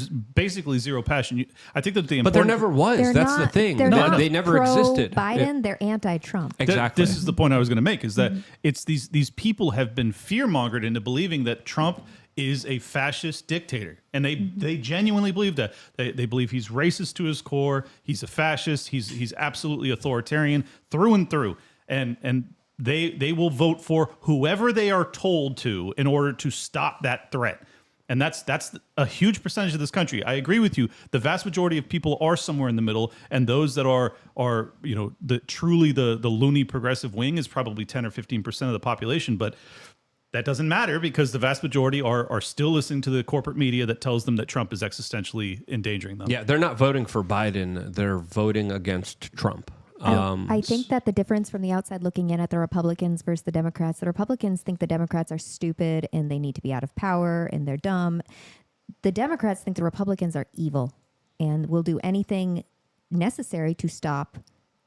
basically zero passion. I think that But there never was. That's the thing. They're not They never existed. Biden, they're anti-Trump. Exactly. This is the point I was going to make, is that it's these people have been fear-mongered into believing that Trump is a fascist dictator. And they genuinely believe that. They believe he's racist to his core. He's a fascist. He's absolutely authoritarian through and through. And they will vote for whoever they are told to in order to stop that threat. And that's a huge percentage of this country. I agree with you. The vast majority of people are somewhere in the middle, and those that are truly the loony progressive wing is probably 10 or 15% of the population. But that doesn't matter, because the vast majority are still listening to the corporate media that tells them that Trump is existentially endangering them. Yeah, they're not voting for Biden. They're voting against Trump. I think that the difference from the outside looking in at the Republicans versus the Democrats, the Republicans think the Democrats are stupid and they need to be out of power and they're dumb. The Democrats think the Republicans are evil and will do anything necessary to stop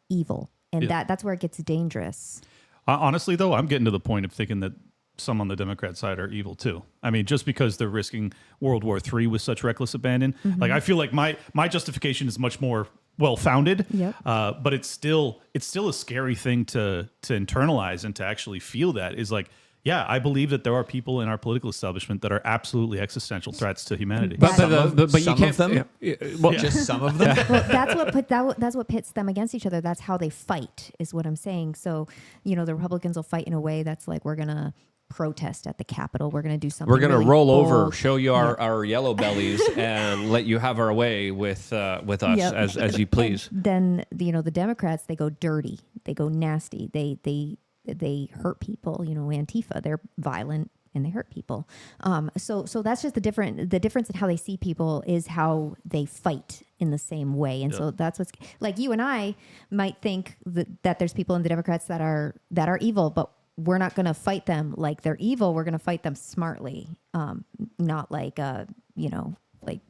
evil. And that's where it gets dangerous. Honestly, though, I'm getting to the point of thinking that some on the Democrat side are evil too. I mean, just because they're risking World War III with such reckless abandon, I feel like my justification is much more well-founded. Yep. But it's still a scary thing to internalize and to actually feel. That is yeah, I believe that there are people in our political establishment that are absolutely existential threats to humanity. But you some can't. of them? Just some of them? Well, that's what pits them against each other. That's how they fight, is what I'm saying. So, the Republicans will fight in a way that's like, we're going to protest at the Capitol. We're going to do something. We're going to really roll bold. over, show you our yellow bellies, and let you have our way with us Yep. as you please. And then the Democrats, they go dirty, they go nasty, they hurt people. Antifa, they're violent and they hurt people. So that's just the difference in how they see people is how they fight in the same way. And so that's what's like, you and I might think that there's people in the Democrats that are evil, but we're not going to fight them like they're evil. We're going to fight them smartly, not like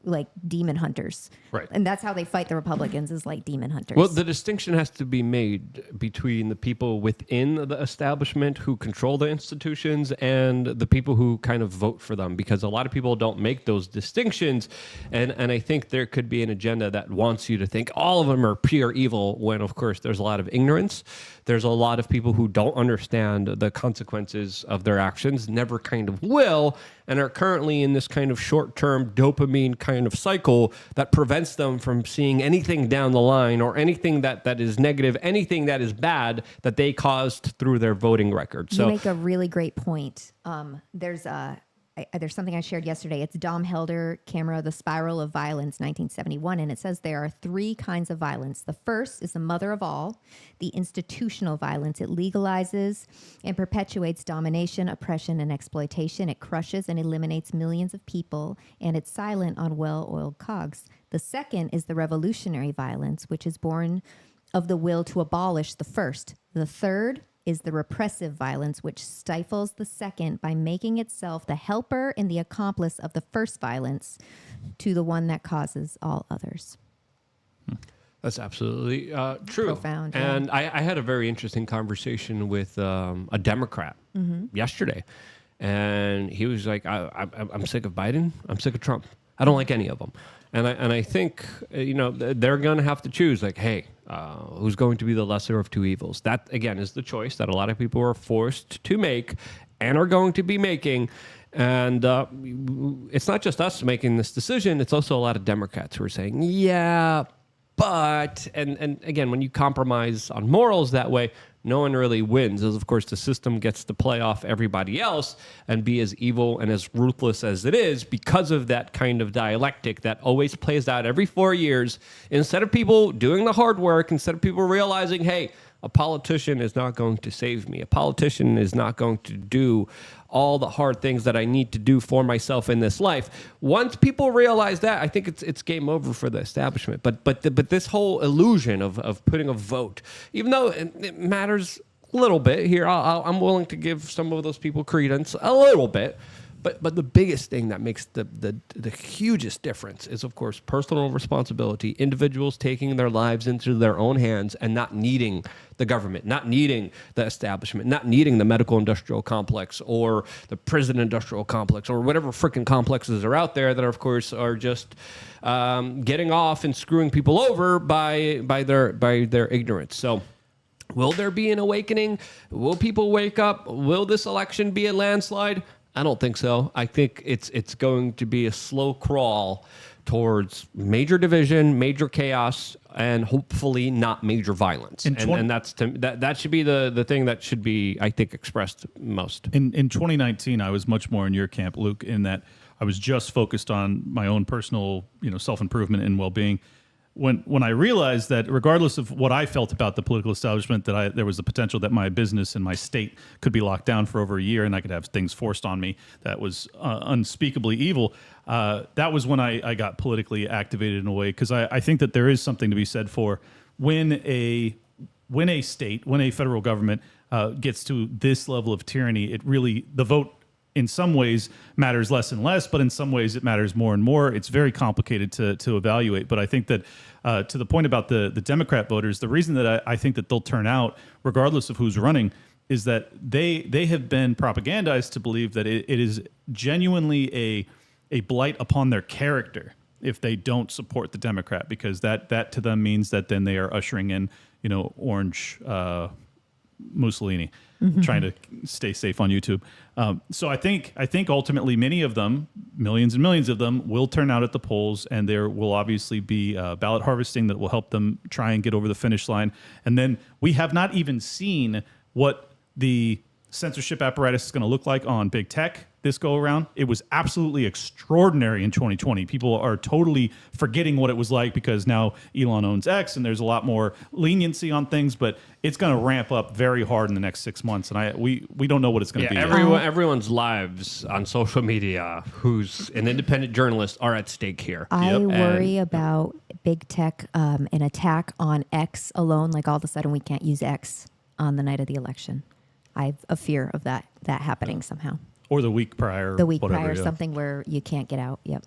like demon hunters. Right. And that's how they fight the Republicans, is like demon hunters. Well, the distinction has to be made between the people within the establishment who control the institutions and the people who kind of vote for them, because a lot of people don't make those distinctions. And I think there could be an agenda that wants you to think all of them are pure evil, when, of course, there's a lot of ignorance. There's a lot of people who don't understand the consequences of their actions, never kind of will, and are currently in this kind of short-term dopamine kind of cycle that prevents them from seeing anything down the line, or anything that is negative, anything that is bad that they caused through their voting record. You So make a really great point. There's something I shared yesterday. It's Dom Helder, Camera, The Spiral of Violence, 1971. And it says there are 3 kinds of violence. The first is the mother of all, the institutional violence. It legalizes and perpetuates domination, oppression, and exploitation. It crushes and eliminates millions of people, and it's silent on well-oiled cogs. The second is the revolutionary violence, which is born of the will to abolish the first. The third is the repressive violence, which stifles the second by making itself the helper and the accomplice of the first violence to the one that causes all others. that's absolutely true. Profound, yeah. And I had a very interesting conversation with a Democrat yesterday, and he was like, I'm sick of Biden. I'm sick of Trump. I don't like any of them. And I think, they're going to have to choose, like, hey, who's going to be the lesser of two evils? That, again, is the choice that a lot of people are forced to make and are going to be making. And it's not just us making this decision. It's also a lot of Democrats who are saying, yeah, but, and again, when you compromise on morals that way, no one really wins, as of course the system gets to play off everybody else and be as evil and as ruthless as it is, because of that kind of dialectic that always plays out every 4 years. Instead of people doing the hard work, instead of people realizing, hey, a politician is not going to save me. A politician is not going to do all the hard things that I need to do for myself in this life. Once people realize that, I think it's game over for the establishment. But this whole illusion of putting a vote, even though it matters a little bit here, I'm willing to give some of those people credence a little bit. But the biggest thing that makes the hugest difference is, of course, personal responsibility, individuals taking their lives into their own hands and not needing the government, not needing the establishment, not needing the medical industrial complex or the prison industrial complex or whatever freaking complexes are out there that, of course, are just getting off and screwing people over by their ignorance. So will there be an awakening? Will people wake up? Will this election be a landslide? I don't think so. I think it's going to be a slow crawl towards major division, major chaos, and hopefully not major violence. And that should be the thing that should be, I think, expressed most. In 2019, I was much more in your camp, Luke, in that I was just focused on my own personal, self-improvement and well-being. When I realized that regardless of what I felt about the political establishment, that there was the potential that my business and my state could be locked down for over a year and I could have things forced on me that was unspeakably evil, that was when I got politically activated in a way, because I think that there is something to be said for when a federal government gets to this level of tyranny, the vote in some ways matters less and less, but in some ways it matters more and more. It's very complicated to evaluate. But I think that to the point about the Democrat voters, the reason that I think that they'll turn out regardless of who's running is that they have been propagandized to believe that it is genuinely a blight upon their character if they don't support the Democrat, because that to them means that then they are ushering in, orange Mussolini, trying to stay safe on YouTube. So I think ultimately many of them, millions and millions of them, will turn out at the polls, and there will obviously be ballot harvesting that will help them try and get over the finish line. And then we have not even seen what the censorship apparatus is going to look like on big tech this go around. It was absolutely extraordinary in 2020. People are totally forgetting what it was like because now Elon owns X and there's a lot more leniency on things, but it's going to ramp up very hard in the next 6 months. And we don't know what it's going to be. Everyone's lives on social media who's an independent journalist are at stake here. I worry about big tech, an attack on X alone. Like all of a sudden we can't use X on the night of the election. I have a fear of that happening somehow. Or the week prior. The week prior, something where you can't get out. Yep.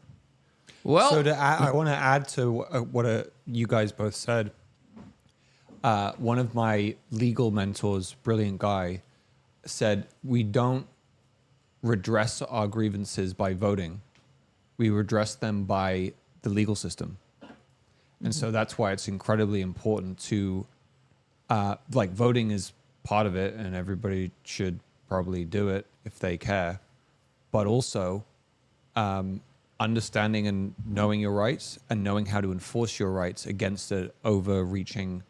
Well, So I want to add to what you guys both said. One of my legal mentors, brilliant guy, said we don't redress our grievances by voting. We redress them by the legal system. And so that's why it's incredibly important to, like, voting is part of it, and everybody should probably do it if they care. But also, understanding and knowing your rights and knowing how to enforce your rights against an overreaching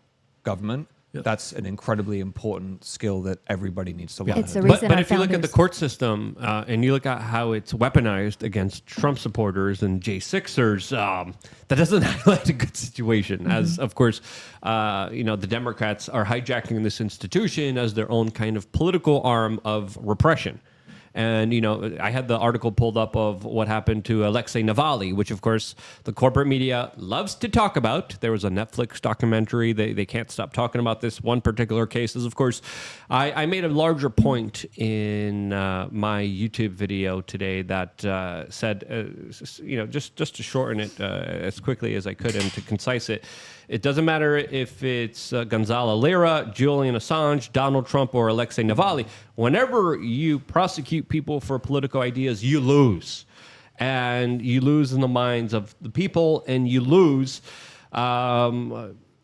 government. Yep. That's an incredibly important skill that everybody needs to learn. It's the But, reason but our if you look at the founders- court system and you look at how it's weaponized against Trump supporters and J6ers, that doesn't highlight a good situation. As, of course, the Democrats are hijacking this institution as their own kind of political arm of repression. And, I had the article pulled up of what happened to Alexei Navalny, which, of course, the corporate media loves to talk about. There was a Netflix documentary. They can't stop talking about this one particular case. Of course, I made a larger point in my YouTube video today that said, just to shorten it as quickly as I could and to concise it, it doesn't matter if it's Gonzalo Lira, Julian Assange, Donald Trump, or Alexei Navalny. Whenever you prosecute people for political ideas, you lose. And you lose in the minds of the people, and you lose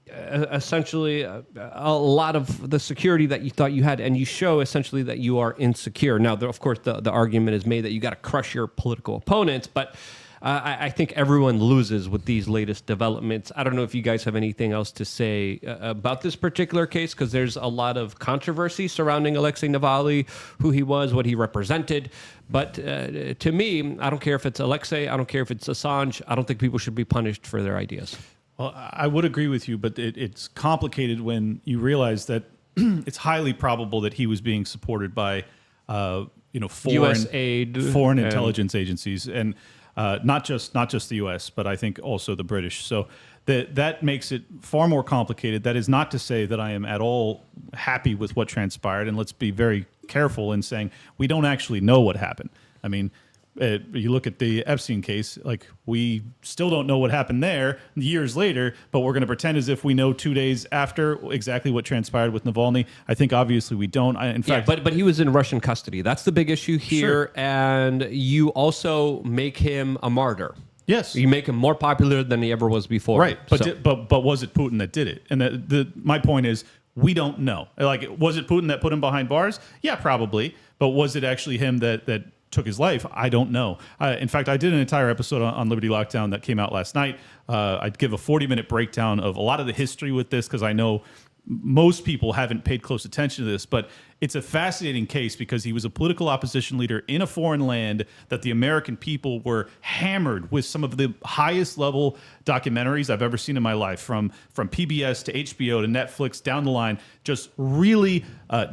essentially a lot of the security that you thought you had, and you show essentially that you are insecure. Now, of course, the argument is made that you got to crush your political opponents, but I think everyone loses with these latest developments. I don't know if you guys have anything else to say about this particular case, because there's a lot of controversy surrounding Alexei Navalny, who he was, what he represented. But to me, I don't care if it's Alexei, I don't care if it's Assange. I don't think people should be punished for their ideas. Well, I would agree with you, but it's complicated when you realize that it's highly probable that he was being supported by, foreign US aid foreign and- intelligence agencies, and not just the U.S., but I think also the British. So that makes it far more complicated. That is not to say that I am at all happy with what transpired, and let's be very careful in saying we don't actually know what happened. I mean, you look at the Epstein case, like, we still don't know what happened there years later, but we're going to pretend as if we know 2 days after exactly what transpired with Navalny. I think obviously we don't. In fact, but he was in Russian custody. That's the big issue here. Sure. And you also make him a martyr. yes, You make him more popular than he ever was before. right. But So- but was it Putin that did it? And my point is, we don't know. Like, was it Putin that put him behind bars? Yeah, probably. But was it actually him that took his life? I don't know. In fact, I did an entire episode on Liberty Lockdown that came out last night. I'd give a 40-minute breakdown of a lot of the history with this, because I know most people haven't paid close attention to this, but it's a fascinating case because he was a political opposition leader in a foreign land that the American people were hammered with some of the highest level documentaries I've ever seen in my life, from PBS to HBO to Netflix down the line, just really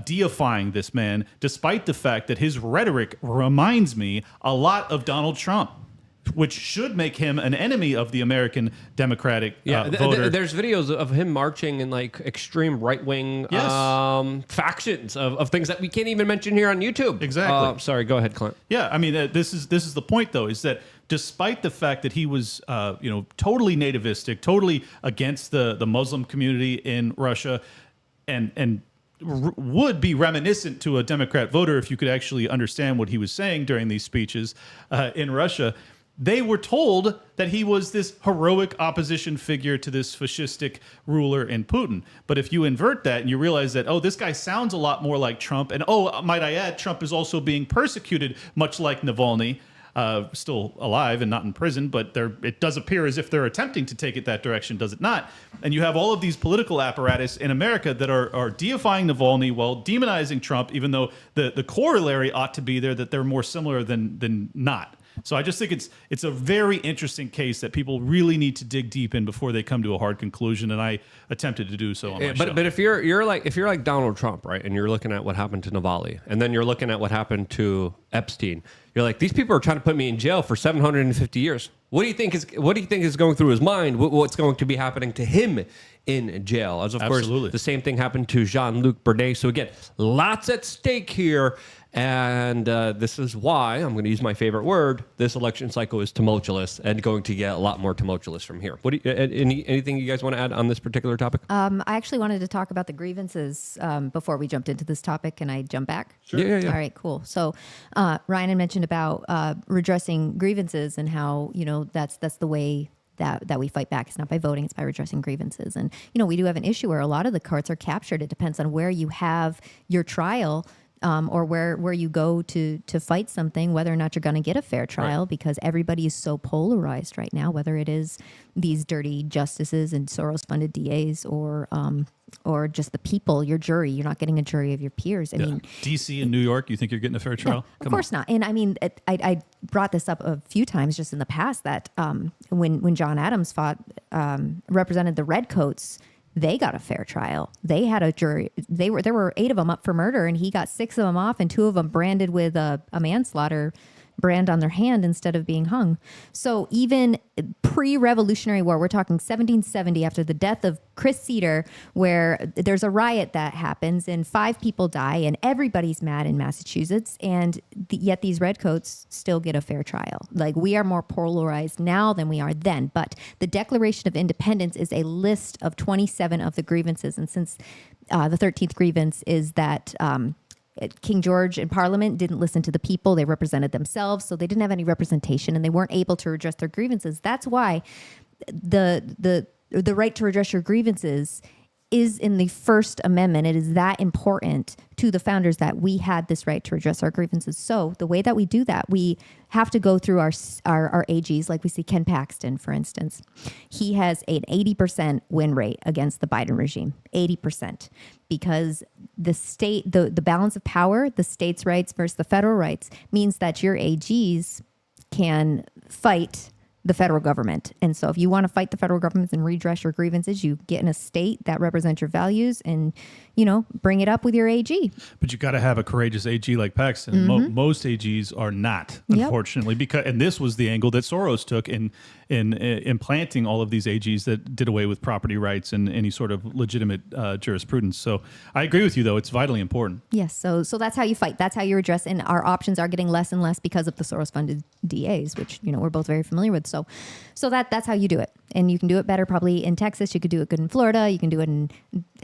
deifying this man, despite the fact that his rhetoric reminds me a lot of Donald Trump, which should make him an enemy of the American Democratic voter. There's videos of him marching in like extreme right-wing Yes. factions of things that we can't even mention here on YouTube. Exactly. Sorry, go ahead, Clint. Yeah, I mean, this is the point, though, is that despite the fact that he was, totally nativistic, totally against the Muslim community in Russia, and would be reminiscent to a Democrat voter if you could actually understand what he was saying during these speeches in Russia, they were told that he was this heroic opposition figure to this fascistic ruler in Putin. But if you invert that and you realize that, this guy sounds a lot more like Trump, and might I add, Trump is also being persecuted much like Navalny, still alive and not in prison, but it does appear as if they're attempting to take it that direction, does it not? And you have all of these political apparatus in America that are deifying Navalny while demonizing Trump, even though the corollary ought to be there that they're more similar than not. So I just think it's a very interesting case that people really need to dig deep in before they come to a hard conclusion, and I attempted to do so on my show. But if you're like Donald Trump, right, and you're looking at what happened to Navalny, and then you're looking at what happened to Epstein, you're like, these people are trying to put me in jail for 750 years. What do you think is going through his mind? What's going to be happening to him in jail? As of Absolutely. course, the same thing happened to Jean-Luc Bernet. So again, lots at stake here. And this is why I'm going to use my favorite word. This election cycle is tumultuous and going to get a lot more tumultuous from here. What do you, anything you guys want to add on this particular topic? I actually wanted to talk about the grievances before we jumped into this topic. Can I jump back? Sure. Yeah. All right, cool. So Ryan had mentioned about redressing grievances and how, that's the way that we fight back. It's not by voting, it's by redressing grievances. And, we do have an issue where a lot of the courts are captured. It depends on where you have your trial. Or where you go to fight something, whether or not you're going to get a fair trial, because everybody is so polarized right now, whether it is these dirty justices and Soros-funded DAs or just the people, your jury. You're not getting a jury of your peers. I mean, D.C. and New York, you think you're getting a fair trial? Of course not. And I mean, I brought this up a few times just in the past that when John Adams represented the Redcoats, they got a fair trial. They had a jury. There were 8 of them up for murder, and he got 6 of them off, and 2 of them branded with a manslaughter brand on their hand instead of being hung. So even pre-Revolutionary War, we're talking 1770, after the death of Chris Cedar, where there's a riot that happens and 5 people die and everybody's mad in Massachusetts, and yet these redcoats still get a fair trial. Like, we are more polarized now than we are then. But the Declaration of Independence is a list of 27 of the grievances, and since the 13th grievance is that King George in Parliament didn't listen to the people. They represented themselves, so they didn't have any representation, and they weren't able to redress their grievances. That's why the right to redress your grievances is in the First Amendment. It is that important to the founders that we had this right to redress our grievances. So the way that we do that, we have to go through our AGs, like we see Ken Paxton, for instance. He has an 80% win rate against the Biden regime, 80%, because the balance of power, the states' rights versus the federal rights, means that your AGs can fight the federal government. And so if you want to fight the federal government and redress your grievances, you get in a state that represents your values and, bring it up with your AG. But you got to have a courageous AG like Paxton. Mm-hmm. Most AGs are not, unfortunately, and this was the angle that Soros took in implanting all of these AGs that did away with property rights and any sort of legitimate jurisprudence. So I agree with you, though. It's vitally important. Yes. So that's how you fight. That's how you redress. And our options are getting less and less because of the Soros-funded DAs, which, we're both very familiar with. So that's how you do it. And you can do it better probably in Texas. You could do it good in Florida. You can do it in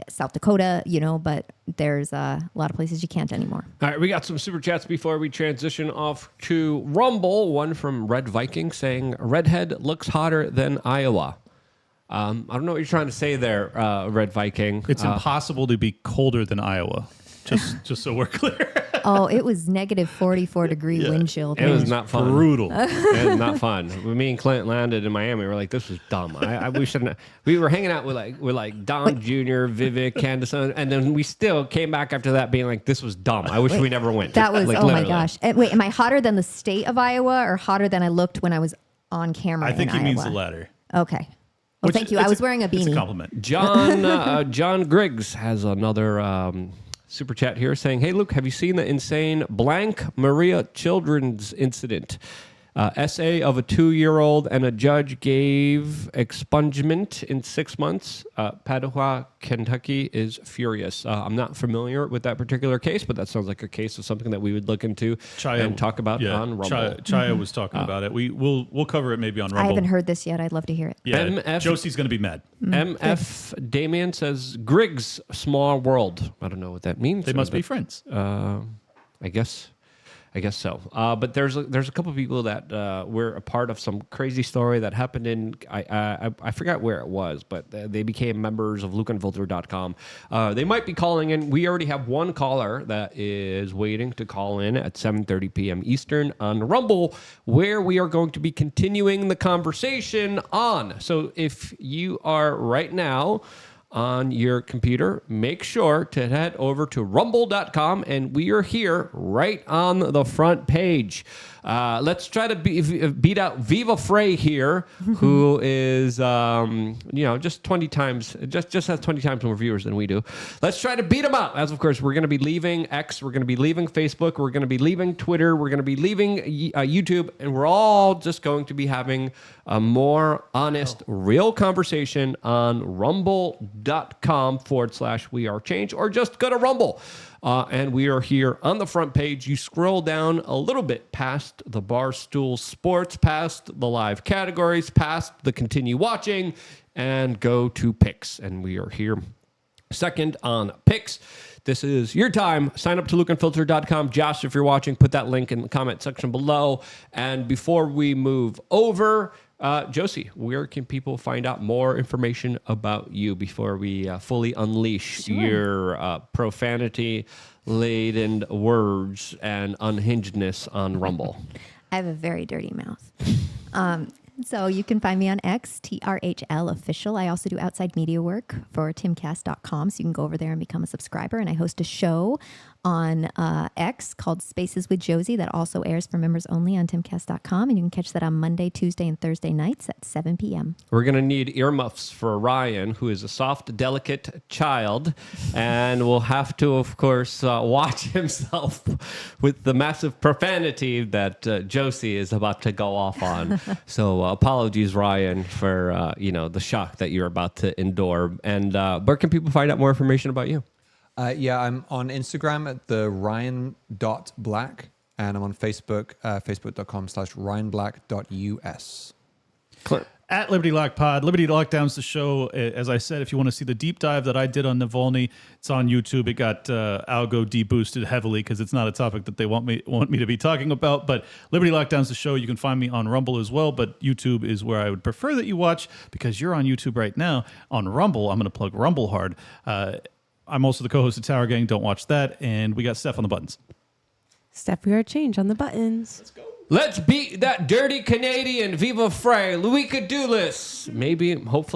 South Dakota, but there's a lot of places you can't anymore. All right, we got some super chats before we transition off to Rumble. One from Red Viking saying, Redhead looks hotter than Iowa. I don't know what you're trying to say there, Red Viking. It's impossible to be colder than Iowa, just so we're clear. Oh, it was negative 44 degree wind chill. It was not fun. Brutal. It was not fun. When me and Clint landed in Miami, we were like, this was dumb. We shouldn't. We were hanging out with Don Jr., Vivek, Candace, and then we still came back after that being like, this was dumb. I wish we never went. That was, like, oh literally. my gosh. Wait, am I hotter than the state of Iowa or hotter than I looked when I was on camera I think in he means Iowa? the latter. Okay. Well, thank you. I was wearing a beanie. It's a compliment. John Griggs has another super chat here saying, hey, Luke, have you seen the insane Blank Maria Children's incident? Essay of a 2-year-old and a judge gave expungement in 6 months. Padua, Kentucky is furious. I'm not familiar with that particular case, but that sounds like a case of something that we would look into and talk about on Rumble. Chaya was talking about it. We'll cover it maybe on Rumble. I haven't heard this yet. I'd love to hear it. Yeah, Josie's going to be mad. MF Damien says, Griggs, small world. I don't know what that means. They must be friends. I guess so. But there's a couple of people that were a part of some crazy story that happened in, I forgot where it was, but they became members of lukeandfilter.com. They might be calling in. We already have one caller that is waiting to call in at 7:30 p.m. Eastern on Rumble, where we are going to be continuing the conversation on. So if you are right now on your computer, make sure to head over to rumble.com, and we are here right on the front page. Let's try to beat out Viva Frey here, who is, just 20 times, just has 20 times more viewers than we do. Let's try to beat him out. As of course, we're going to be leaving X, we're going to be leaving Facebook, we're going to be leaving Twitter, we're going to be leaving YouTube, and we're all just going to be having a more honest, real conversation on rumble.com/WeAreChange, or just go to Rumble. And we are here on the front page. You scroll down a little bit past the Barstool Sports, past the live categories, past the continue watching, and go to picks. And we are here second on picks. This is your time. Sign up to lookandfilter.com. Josh, if you're watching, put that link in the comment section below. And before we move over, Josie, where can people find out more information about you before we fully unleash your profanity-laden words and unhingedness on Rumble? I have a very dirty mouth. So you can find me on X, TRHL Official. I also do outside media work for timcast.com. So you can go over there and become a subscriber. And I host a show on X called Spaces with Josie that also airs for members only on timcast.com. And you can catch that on Monday, Tuesday, and Thursday nights at 7 p.m. We're going to need earmuffs for Ryan, who is a soft, delicate child, and will have to, of course, watch himself with the massive profanity that Josie is about to go off on. So apologies, Ryan, for the shock that you're about to endure. And where can people find out more information about you? I'm on Instagram at the Ryan.Black, and I'm on Facebook, facebook.com/RyanBlack.us. At Liberty Lock Pod. Liberty Lockdown's the show. As I said, if you want to see the deep dive that I did on Navalny, it's on YouTube. It got algo deboosted heavily because it's not a topic that they want me to be talking about. But Liberty Lockdown's the show. You can find me on Rumble as well, but YouTube is where I would prefer that you watch because you're on YouTube right now. On Rumble, I'm going to plug Rumble hard. I'm also the co-host of Tower Gang. Don't watch that. And we got Steph on the buttons. Steph, WeAreChange on the buttons. Let's go. Let's beat that dirty Canadian. Viva Frey. Louis Cadulis. Maybe, hopefully.